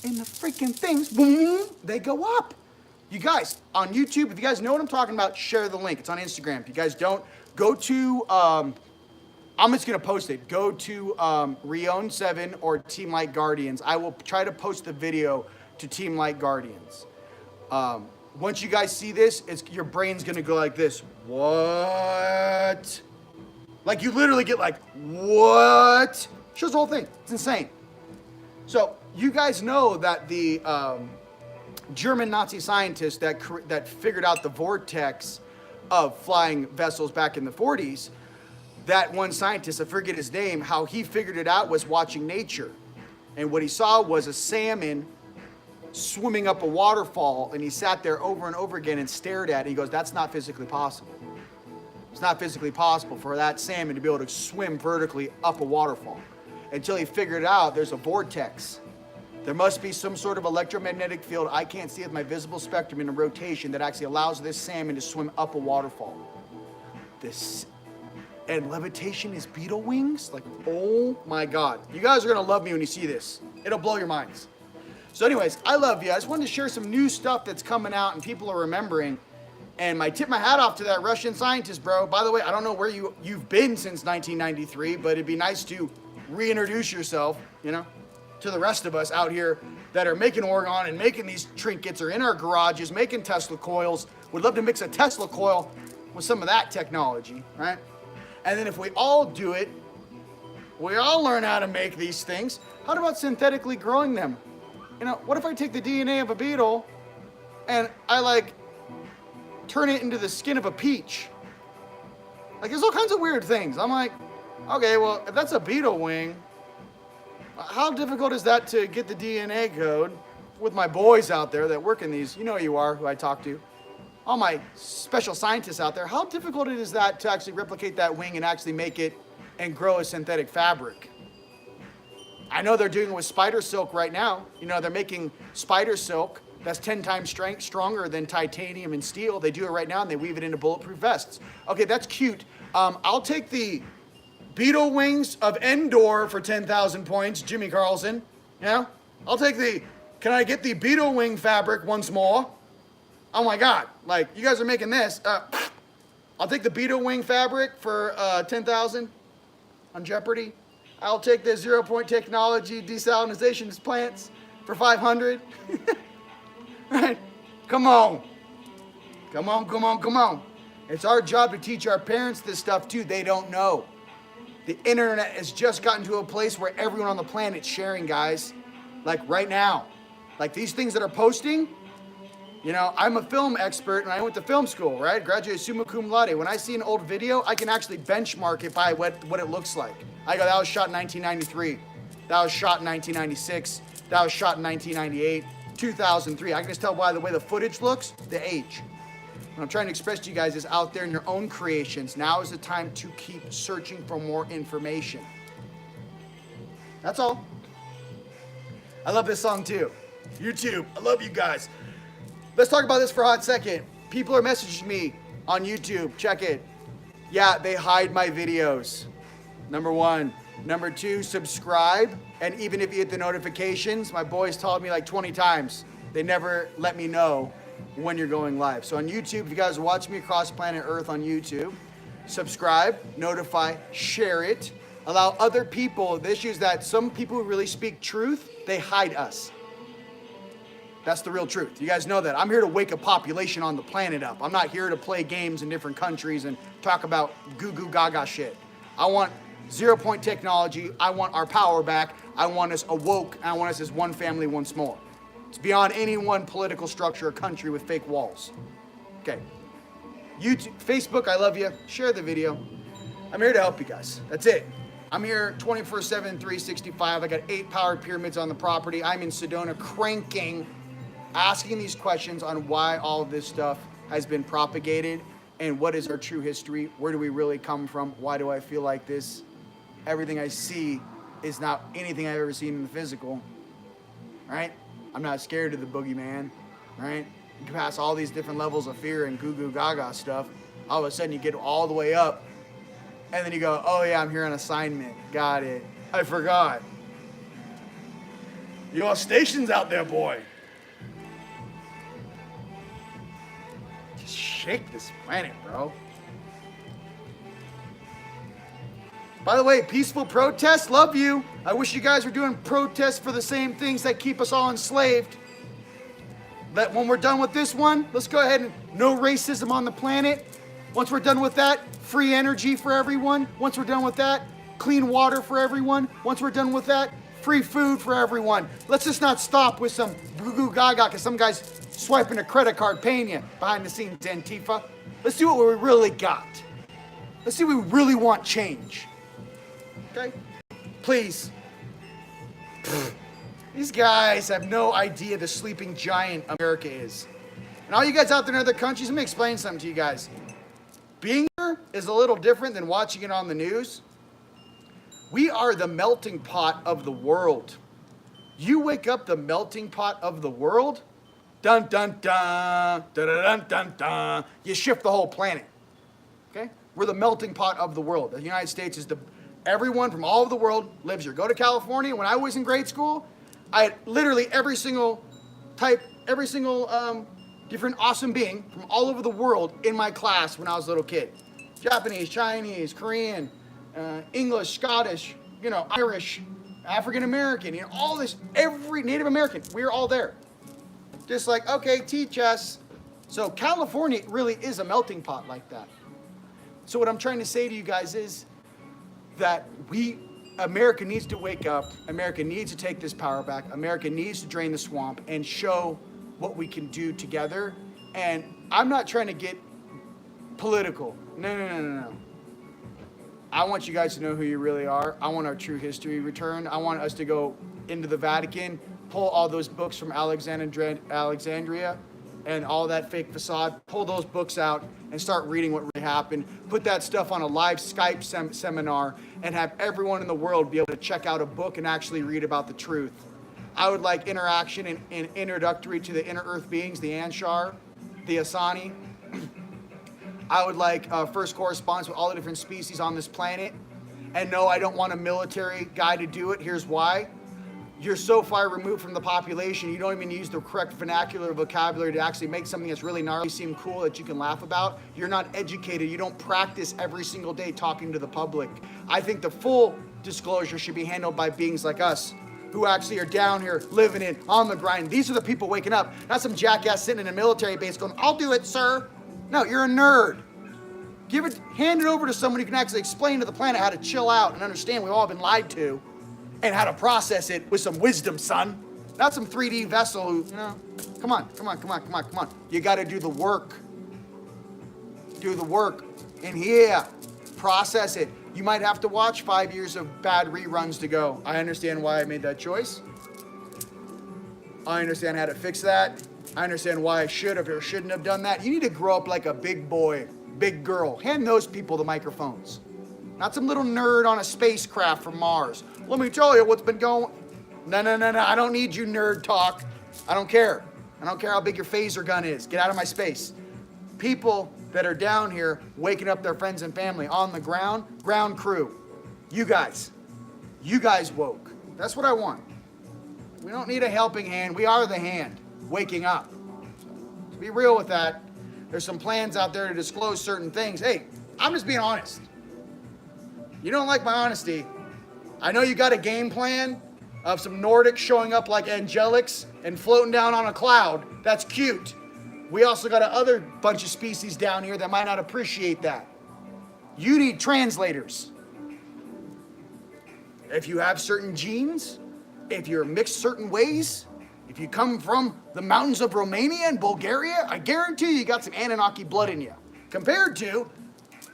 And the freaking things, boom, they go up. You guys, on YouTube, if you guys know what I'm talking about, share the link. It's on Instagram. If you guys don't, go to, I'm just going to post it. Go to Rion 7 or Team Light Guardians. I will try to post the video to Team Light Guardians. Once you guys see this, your brain's going to go like this. What? Like you literally get like, what? Shows the whole thing. It's insane. So you guys know that the German Nazi scientist that figured out the vortex of flying vessels back in the 40s, that one scientist, I forget his name, how he figured it out was watching nature. And what he saw was a salmon swimming up a waterfall, and he sat there over and over again and stared at it. He goes, that's not physically possible. It's not physically possible for that salmon to be able to swim vertically up a waterfall. Until he figured out there's a vortex. There must be some sort of electromagnetic field I can't see with my visible spectrum in a rotation that actually allows this salmon to swim up a waterfall. And levitation is beetle wings? Like, oh my God. You guys are gonna love me when you see this. It'll blow your minds. So anyways, I love you. I just wanted to share some new stuff that's coming out and people are remembering. And I tip my hat off to that Russian scientist, bro. By the way, I don't know where you've been since 1993, but it'd be nice to reintroduce yourself, you know, to the rest of us out here that are making orgone and making these trinkets or in our garages, making Tesla coils. Would love to mix a Tesla coil with some of that technology, right? And then if we all do it, we all learn how to make these things. How about synthetically growing them? You know, what if I take the DNA of a beetle and I turn it into the skin of a peach? Like, there's all kinds of weird things. I'm like, okay, well, if that's a beetle wing, how difficult is that to get the DNA code with my boys out there that work in these? You know who you are, who I talk to. All my special scientists out there, how difficult is that to actually replicate that wing and actually make it and grow a synthetic fabric? I know they're doing it with spider silk right now. You know, they're making spider silk that's 10 times stronger than titanium and steel. They do it right now and they weave it into bulletproof vests. Okay, that's cute. I'll take the beetle wings of Endor for 10,000 points, Jimmy Carlson. You know, I'll take can I get the beetle wing fabric once more? Oh my God, like, you guys are making this. I'll take the beetle wing fabric for 10,000 on Jeopardy. I'll take the 0 point technology desalinization plants for 500. Right? Come on. Come on, come on, come on. It's our job to teach our parents this stuff too. They don't know. The internet has just gotten to a place where everyone on the planet's sharing, guys. Like right now. Like these things that are posting. You know, I'm a film expert and I went to film school, right? Graduated summa cum laude. When I see an old video, I can actually benchmark it by what it looks like. I go, that was shot in 1993. That was shot in 1996. That was shot in 1998, 2003. I can just tell by the way the footage looks, the age. What I'm trying to express to you guys is out there in your own creations, now is the time to keep searching for more information. That's all. I love this song too. YouTube, I love you guys. Let's talk about this for a hot second. People are messaging me on YouTube. Check it. Yeah, they hide my videos. Number one. Number two, subscribe. And even if you hit the notifications, my boys told me like 20 times, they never let me know when you're going live. So on YouTube, if you guys watch me across planet Earth on YouTube, subscribe, notify, share it. Allow other people, the issue is that some people who really speak truth, they hide us. That's the real truth. You guys know that. I'm here to wake a population on the planet up. I'm not here to play games in different countries and talk about goo gaga shit. I want 0 point technology. I want our power back. I want us awoke. And I want us as one family once more. It's beyond any one political structure or country with fake walls. Okay. YouTube, Facebook, I love you. Share the video. I'm here to help you guys. That's it. I'm here 24/7, 365. I got 8 powered pyramids on the property. I'm in Sedona cranking, asking these questions on why all of this stuff has been propagated and what is our true history. Where do we really come from? Why do I feel like this? Everything I see is not anything I've ever seen in the physical, right? I'm not scared of the boogeyman, right? You can pass all these different levels of fear and goo gaga stuff. All of a sudden you get all the way up and then you go, oh yeah, I'm here on assignment. Got it. I forgot. You got stations out there, boy. Just shake this planet, bro. By the way, peaceful protests, love you. I wish you guys were doing protests for the same things that keep us all enslaved. That when we're done with this one, let's go ahead and no racism on the planet. Once we're done with that, free energy for everyone. Once we're done with that, clean water for everyone. Once we're done with that, free food for everyone. Let's just not stop with some goo gaga because some guy's swiping a credit card paying you behind the scenes, Antifa. Let's do what we really got. Let's see if we really want change. Okay? Please. These guys have no idea the sleeping giant America is. And all you guys out there in other countries, let me explain something to you guys. Being here is a little different than watching it on the news. We are the melting pot of the world. You wake up the melting pot of the world, dun dun dun, dun dun dun dun dun. You shift the whole planet. Okay? We're the melting pot of the world. The United States is everyone from all over the world lives here. Go to California. When I was in grade school, I had literally every single different awesome being from all over the world in my class when I was a little kid. Japanese, Chinese, Korean, English, Scottish, Irish, African American, all this, every Native American, we're all there. Just like, okay, teach us. So California really is a melting pot like that. So what I'm trying to say to you guys is that America needs to wake up. America needs to take this power back. America needs to drain the swamp and show what we can do together. And I'm not trying to get political. No. I want you guys to know who you really are. I want our true history returned. I want us to go into the Vatican, pull all those books from Alexandria and all that fake facade, pull those books out and start reading what really happened. Put that stuff on a live Skype seminar and have everyone in the world be able to check out a book and actually read about the truth. I would like interaction and introductory to the inner earth beings, the Anshar, the Asani. I would like first correspondence with all the different species on this planet. And no, I don't want a military guy to do it. Here's why. You're so far removed from the population, you don't even use the correct vernacular vocabulary to actually make something that's really gnarly seem cool that you can laugh about. You're not educated. You don't practice every single day talking to the public. I think the full disclosure should be handled by beings like us, who actually are down here living it on the grind. These are the people waking up, not some jackass sitting in a military base going, I'll do it, sir. No, you're a nerd. Hand it over to someone who can actually explain to the planet how to chill out and understand we've all been lied to and how to process it with some wisdom, son. Not some 3D vessel who, come on. You got to do the work. Do the work. And process it. You might have to watch 5 years of bad reruns to go. I understand why I made that choice. I understand how to fix that. I understand why I should have or shouldn't have done that. You need to grow up like a big boy, big girl. Hand those people the microphones. Not some little nerd on a spacecraft from Mars. Let me tell you what's been going. No. I don't need you nerd talk. I don't care. I don't care how big your phaser gun is. Get out of my space. People that are down here waking up their friends and family on the ground crew. You guys woke. That's what I want. We don't need a helping hand. We are the hand waking up. So be real with that. There's some plans out there to disclose certain things. Hey, I'm just being honest. You don't like my honesty. I know you got a game plan of some Nordics showing up like angelics and floating down on a cloud. That's cute. We also got another bunch of species down here that might not appreciate that. You need translators. If you have certain genes, if you're mixed certain ways, if you come from the mountains of Romania and Bulgaria, I guarantee you got some Anunnaki blood in you. Compared to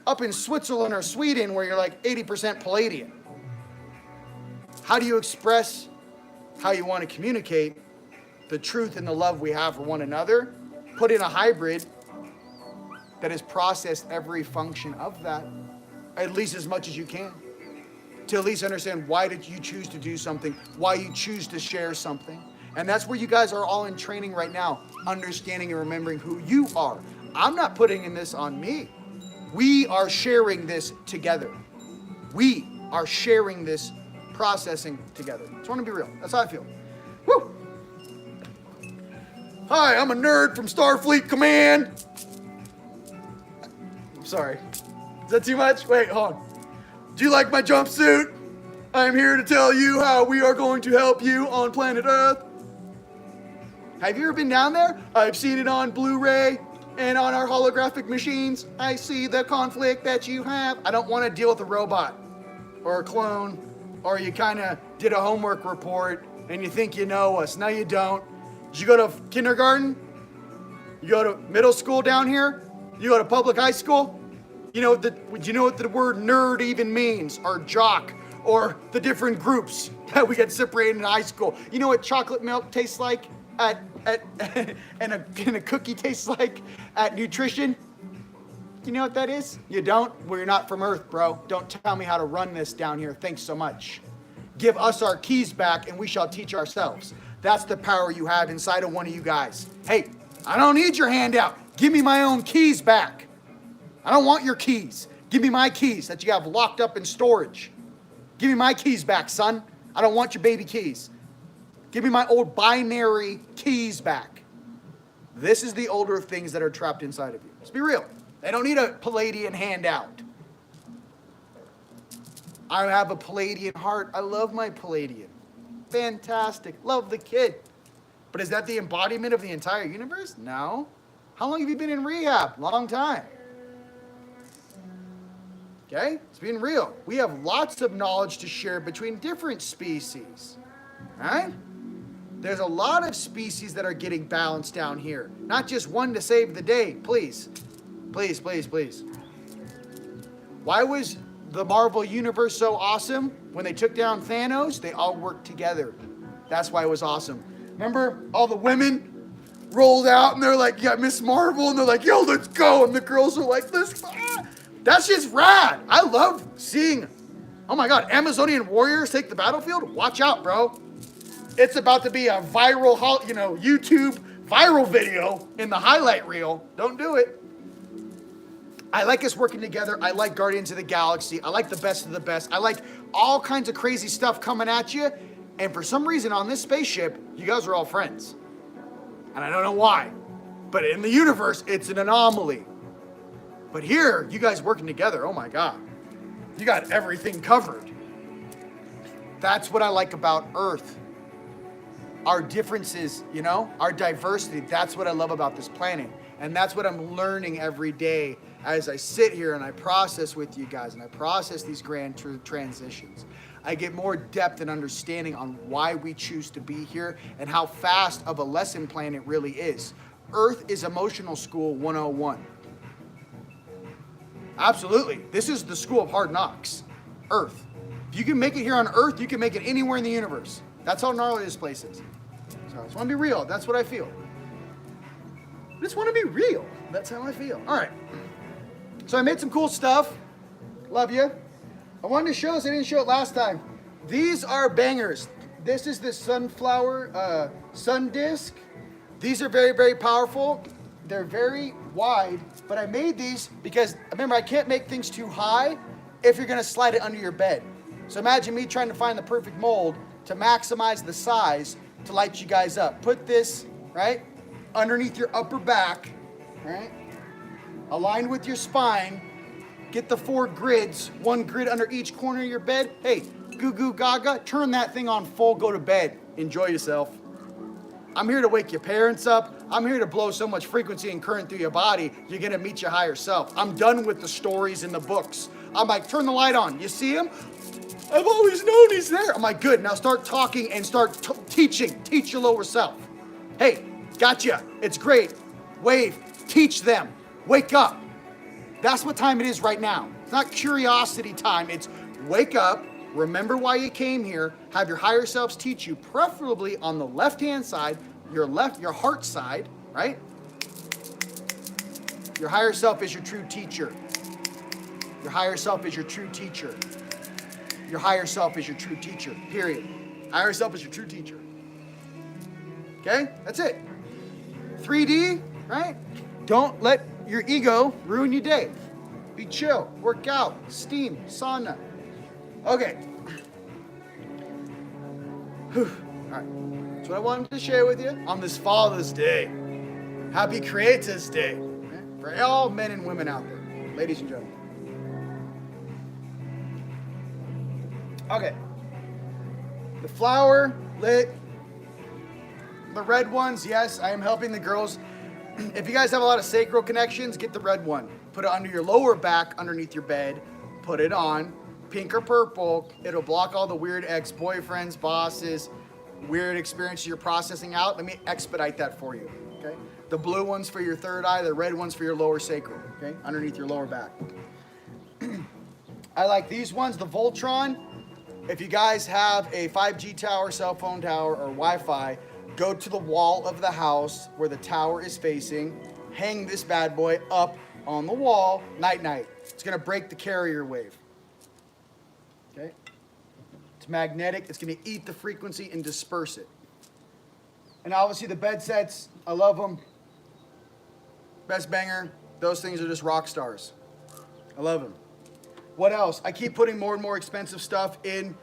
up in Switzerland or Sweden where you're like 80% Palladian. How do you express how you want to communicate the truth and the love we have for one another? Put in a hybrid that has processed every function of that, at least as much as you can. To at least understand why did you choose to do something, why you choose to share something. And that's where you guys are all in training right now, understanding and remembering who you are. I'm not putting in this on me. We are sharing this together. We are sharing this processing together. Just want to be real. That's how I feel. Woo! Hi, I'm a nerd from Starfleet Command. I'm sorry. Is that too much? Wait, hold on. Do you like my jumpsuit? I'm here to tell you how we are going to help you on planet Earth. Have you ever been down there? I've seen it on Blu-ray and on our holographic machines. I see the conflict that you have. I don't want to deal with a robot or a clone, or you kind of did a homework report and you think you know us. No, you don't. Did you go to kindergarten? You go to middle school down here? You go to public high school? Do you know what the word nerd even means? Or jock? Or the different groups that we get separated in high school? You know what chocolate milk tastes like and a cookie tastes like at nutrition? You know what that is? You don't? Well, you're not from Earth, bro. Don't tell me how to run this down here. Thanks so much. Give us our keys back and we shall teach ourselves. That's the power you have inside of one of you guys. Hey, I don't need your handout. Give me my own keys back. I don't want your keys. Give me my keys that you have locked up in storage. Give me my keys back, son. I don't want your baby keys. Give me my old binary keys back. This is the older things that are trapped inside of you. Let's be real. They don't need a Palladian handout. I have a Palladian heart. I love my Palladian. Fantastic. Love the kid. But is that the embodiment of the entire universe? No. How long have you been in rehab? Long time. Okay? It's being real. We have lots of knowledge to share between different species. Right? There's a lot of species that are getting balanced down here. Not just one to save the day. Please. Please, please, please. Why was the Marvel Universe so awesome? When they took down Thanos, they all worked together. That's why it was awesome. Remember all the women rolled out and they're like, yeah, Miss Marvel. And they're like, yo, let's go. And the girls are like, that's just rad. I love seeing, oh my God, Amazonian warriors take the battlefield. Watch out, bro. It's about to be a viral, YouTube viral video in the highlight reel. Don't do it. I like us working together. I like Guardians of the Galaxy. I like the best of the best. I like all kinds of crazy stuff coming at you. And for some reason on this spaceship, you guys are all friends. And I don't know why. But in the universe, it's an anomaly. But here, you guys working together, oh my God. You got everything covered. That's what I like about Earth. Our differences, our diversity. That's what I love about this planet. And that's what I'm learning every day as I sit here and I process with you guys and I process these grand transitions. I get more depth and understanding on why we choose to be here and how fast of a lesson plan it really is. Earth is emotional school 101. Absolutely. This is the school of hard knocks. Earth. If you can make it here on Earth, you can make it anywhere in the universe. That's how gnarly this place is. So I just want to be real. That's what I feel. I just want to be real. That's how I feel. All right. So I made some cool stuff. Love you. I wanted to show this. I didn't show it last time. These are bangers. This is the sunflower sun disc. These are very, very powerful. They're very wide, but I made these because, remember, I can't make things too high if you're going to slide it under your bed. So imagine me trying to find the perfect mold to maximize the size to light you guys up. Put this, right, underneath your upper back, right, aligned with your spine. Get the 4 grids, 1 grid under each corner of your bed. Hey, goo goo gaga, turn that thing on full, go to bed. Enjoy yourself. I'm here to wake your parents up. I'm here to blow so much frequency and current through your body, you're gonna meet your higher self. I'm done with the stories and the books. I'm like, turn the light on. You see him? I've always known he's there. I'm like, good, now start talking and start teaching. Teach your lower self. Hey, gotcha, it's great. Wave, teach them. Wake up. That's what time it is right now. It's not curiosity time. It's wake up, remember why you came here, have your higher selves teach you, preferably on the left-hand side, your heart side, right? Your higher self is your true teacher. Your higher self is your true teacher. Your higher self is your true teacher, period. Higher self is your true teacher. Okay? That's it. 3D, right? Don't let your ego ruin your day. Be chill, work out, steam, sauna. Okay. Whew. All right. That's what I wanted to share with you on this Father's Day. Happy Creators Day. Okay? For all men and women out there, ladies and gentlemen. Okay. The flower lit. The red ones, yes, I am helping the girls. If you guys have a lot of sacral connections, get the red one. Put it under your lower back, underneath your bed. Put it on. Pink or purple. It'll block all the weird ex-boyfriends, bosses, weird experiences you're processing out. Let me expedite that for you, okay? The blue one's for your third eye. The red one's for your lower sacral, okay? Underneath your lower back. I like these ones, the Voltron. If you guys have a 5G tower, cell phone tower, or Wi-Fi, go to the wall of the house where the tower is facing, hang this bad boy up on the wall, night-night. It's gonna break the carrier wave. Okay? It's magnetic, it's gonna eat the frequency and disperse it. And obviously the bed sets, I love them. Best banger, those things are just rock stars. I love them. What else? I keep putting more and more expensive stuff in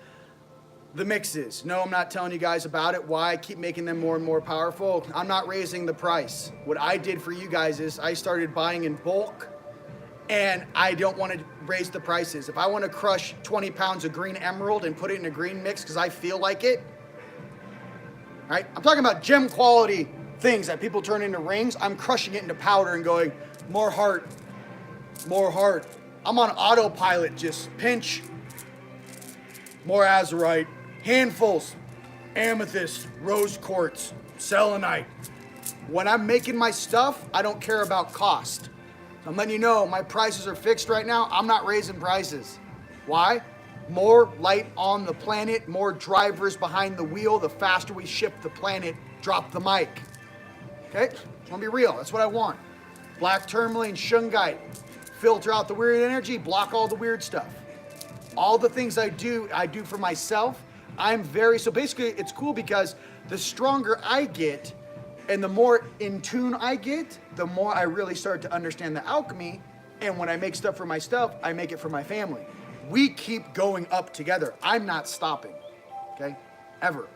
the mixes. No, I'm not telling you guys about it. Why? I keep making them more and more powerful. I'm not raising the price. What I did for you guys is I started buying in bulk, and I don't want to raise the prices. If I want to crush 20 pounds of green emerald and put it in a green mix because I feel like it, right? I'm talking about gem quality things that people turn into rings. I'm crushing it into powder and going, more heart, more heart. I'm on autopilot, just pinch, more azurite, handfuls, amethyst, rose quartz, selenite. When I'm making my stuff, I don't care about cost. I'm letting you know my prices are fixed right now. I'm not raising prices. Why? More light on the planet, more drivers behind the wheel. The faster we ship the planet, drop the mic. Okay? Just want to be real. That's what I want. Black tourmaline, shungite. Filter out the weird energy, block all the weird stuff. All the things I do for myself. So basically it's cool because the stronger I get and the more in tune I get, the more I really start to understand the alchemy. And when I make stuff for myself, I make it for my family. We keep going up together. I'm not stopping, okay? Ever.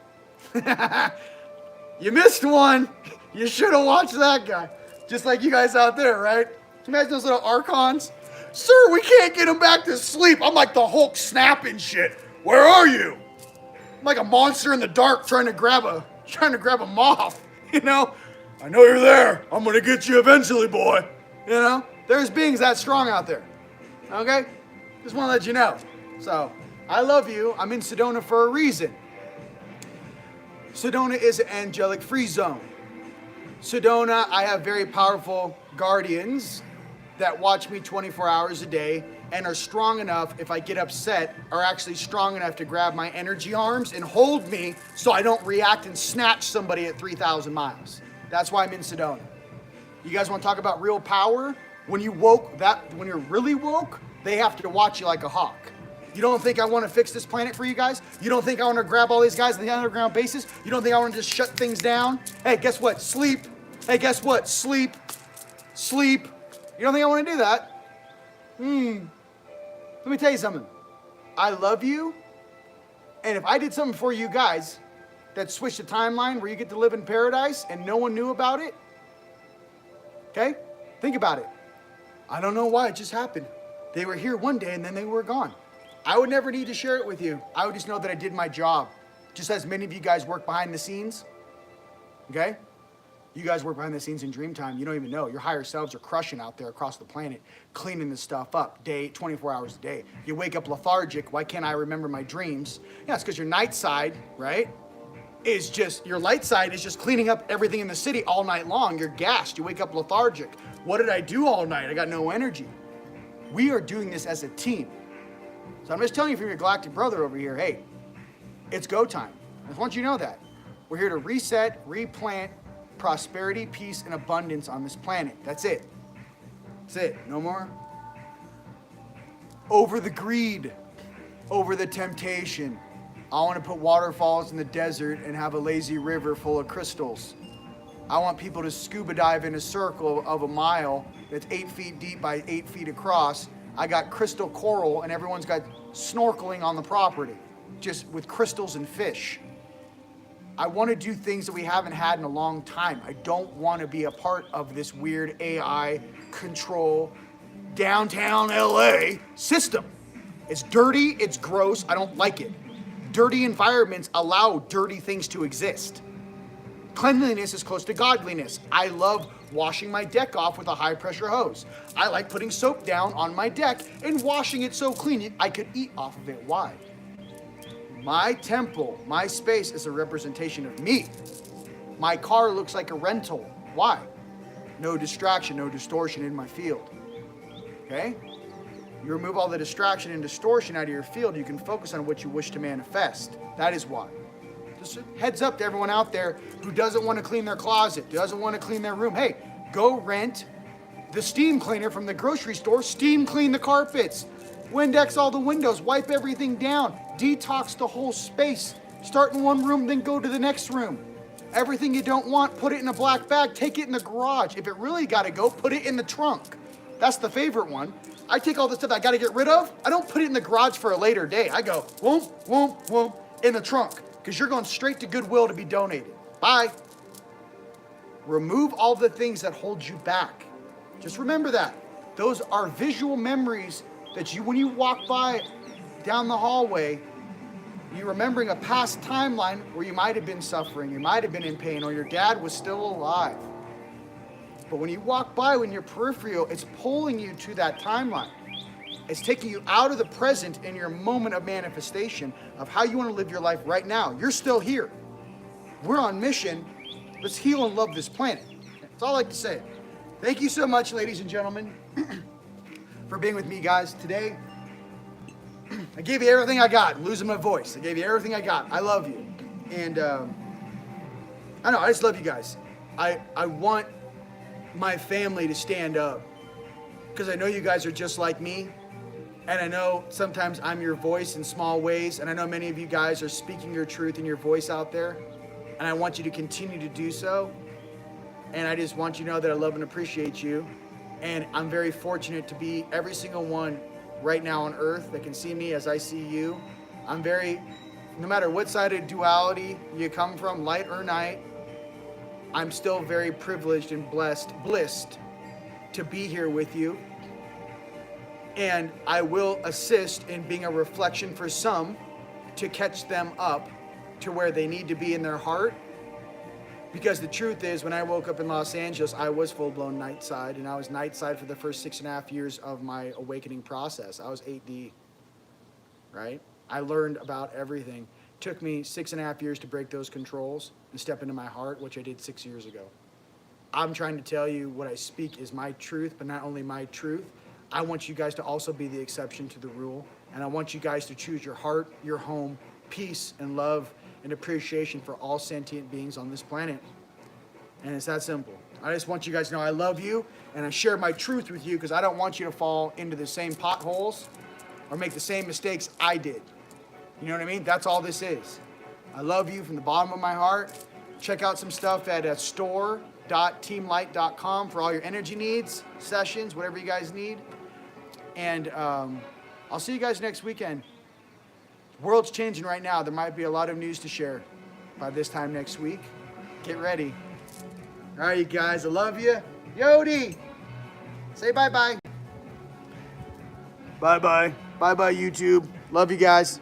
You missed one. You should have watched that guy. Just like you guys out there, right? Imagine those little archons. Sir, we can't get him back to sleep. I'm like the Hulk snapping shit. Where are you? I'm like a monster in the dark trying to grab a moth. You know? I know you're there. I'm gonna get you eventually, boy. You know? There's beings that strong out there. Okay? Just want to let you know. So, I love you. I'm in Sedona for a reason. Sedona is an angelic free zone. Sedona, I have very powerful guardians that watch me 24 hours a day and are strong enough, if I get upset, are actually strong enough to grab my energy arms and hold me so I don't react and snatch somebody at 3,000 miles. That's why I'm in Sedona. You guys want to talk about real power? When you're really woke, they have to watch you like a hawk. You don't think I want to fix this planet for you guys? You don't think I want to grab all these guys on the underground bases? You don't think I want to just shut things down? Hey, guess what? Sleep. Hey, guess what? Sleep. Sleep. You don't think I want to do that? Let me tell you something. I love you. And if I did something for you guys that switched the timeline where you get to live in paradise and no one knew about it, okay? Think about it. I don't know why it just happened. They were here one day and then they were gone. I would never need to share it with you. I would just know that I did my job. Just as many of you guys work behind the scenes, okay? You guys work behind the scenes in Dreamtime. You don't even know. Your higher selves are crushing out there across the planet, cleaning this stuff up 24 hours a day. You wake up lethargic. Why can't I remember my dreams? Yeah, it's because your night side, right, your light side is just cleaning up everything in the city all night long. You're gassed. You wake up lethargic. What did I do all night? I got no energy. We are doing this as a team. So I'm just telling you from your galactic brother over here, hey, it's go time. I just want you to know that. We're here to reset, replant, prosperity, peace, and abundance on this planet. That's it. That's it. No more. Over the greed, over the temptation. I want to put waterfalls in the desert and have a lazy river full of crystals. I want people to scuba dive in a circle of a mile that's 8 feet deep by 8 feet across. I got crystal coral and everyone's got snorkeling on the property, just with crystals and fish. I want to do things that we haven't had in a long time. I don't want to be a part of this weird AI control downtown LA system. It's dirty, it's gross, I don't like it. Dirty environments allow dirty things to exist. Cleanliness is close to godliness. I love washing my deck off with a high pressure hose. I like putting soap down on my deck and washing it so clean I could eat off of it. Why? My temple, my space is a representation of me. My car looks like a rental. Why? No distraction, no distortion in my field. Okay? You remove all the distraction and distortion out of your field. You can focus on what you wish to manifest. That is why. Just a heads up to everyone out there who doesn't want to clean their closet, doesn't want to clean their room. Hey, go rent the steam cleaner from the grocery store. Steam clean the carpets. Windex all the windows. Wipe everything down. Detox the whole space. Start in one room, then go to the next room. Everything you don't want, put it in a black bag. Take it in the garage. If it really got to go, put it in the trunk. That's the favorite one. I take all the stuff I got to get rid of. I don't put it in the garage for a later day. I go, whoom, whoom, whoom, in the trunk. Because you're going straight to Goodwill to be donated. Bye. Remove all the things that hold you back. Just remember that. Those are visual memories that you, when you walk by down the hallway, you're remembering a past timeline where you might have been suffering, you might have been in pain, or your dad was still alive. But when you walk by, when you're peripheral, it's pulling you to that timeline. It's taking you out of the present in your moment of manifestation of how you want to live your life right now. You're still here. We're on mission. Let's heal and love this planet. That's all I like to say. Thank you so much, ladies and gentlemen, for being with me, guys. Today, I gave you everything I got. I'm losing my voice. I gave you everything I got. I love you. And I know, I just love you guys. I want my family to stand up because I know you guys are just like me. And I know sometimes I'm your voice in small ways. And I know many of you guys are speaking your truth and your voice out there. And I want you to continue to do so. And I just want you to know that I love and appreciate you. And I'm very fortunate to be every single one right now on earth that can see me as I see you. No matter what side of duality you come from, light or night, I'm still very privileged and blissed to be here with you. And I will assist in being a reflection for some to catch them up to where they need to be in their heart. Because the truth is, when I woke up in Los Angeles, I was full-blown night side, and I was night side for the first 6.5 years of my awakening process. I was 8D, right? I learned about everything. It took me 6.5 years to break those controls and step into my heart, which I did 6 years ago. I'm trying to tell you what I speak is my truth, but not only my truth. I want you guys to also be the exception to the rule, and I want you guys to choose your heart, your home, peace, and love, and appreciation for all sentient beings on this planet. And it's that simple. I just want you guys to know I love you and I share my truth with you because I don't want you to fall into the same potholes or make the same mistakes I did. You know what I mean? That's all this is. I love you from the bottom of my heart. Check out some stuff at store.teamlight.com for all your energy needs, sessions, whatever you guys need. And I'll see you guys next weekend. The world's changing right now. There might be a lot of news to share by this time next week. Get ready. All right, you guys. I love you. Yodi, say bye-bye. Bye-bye. Bye-bye, YouTube. Love you guys.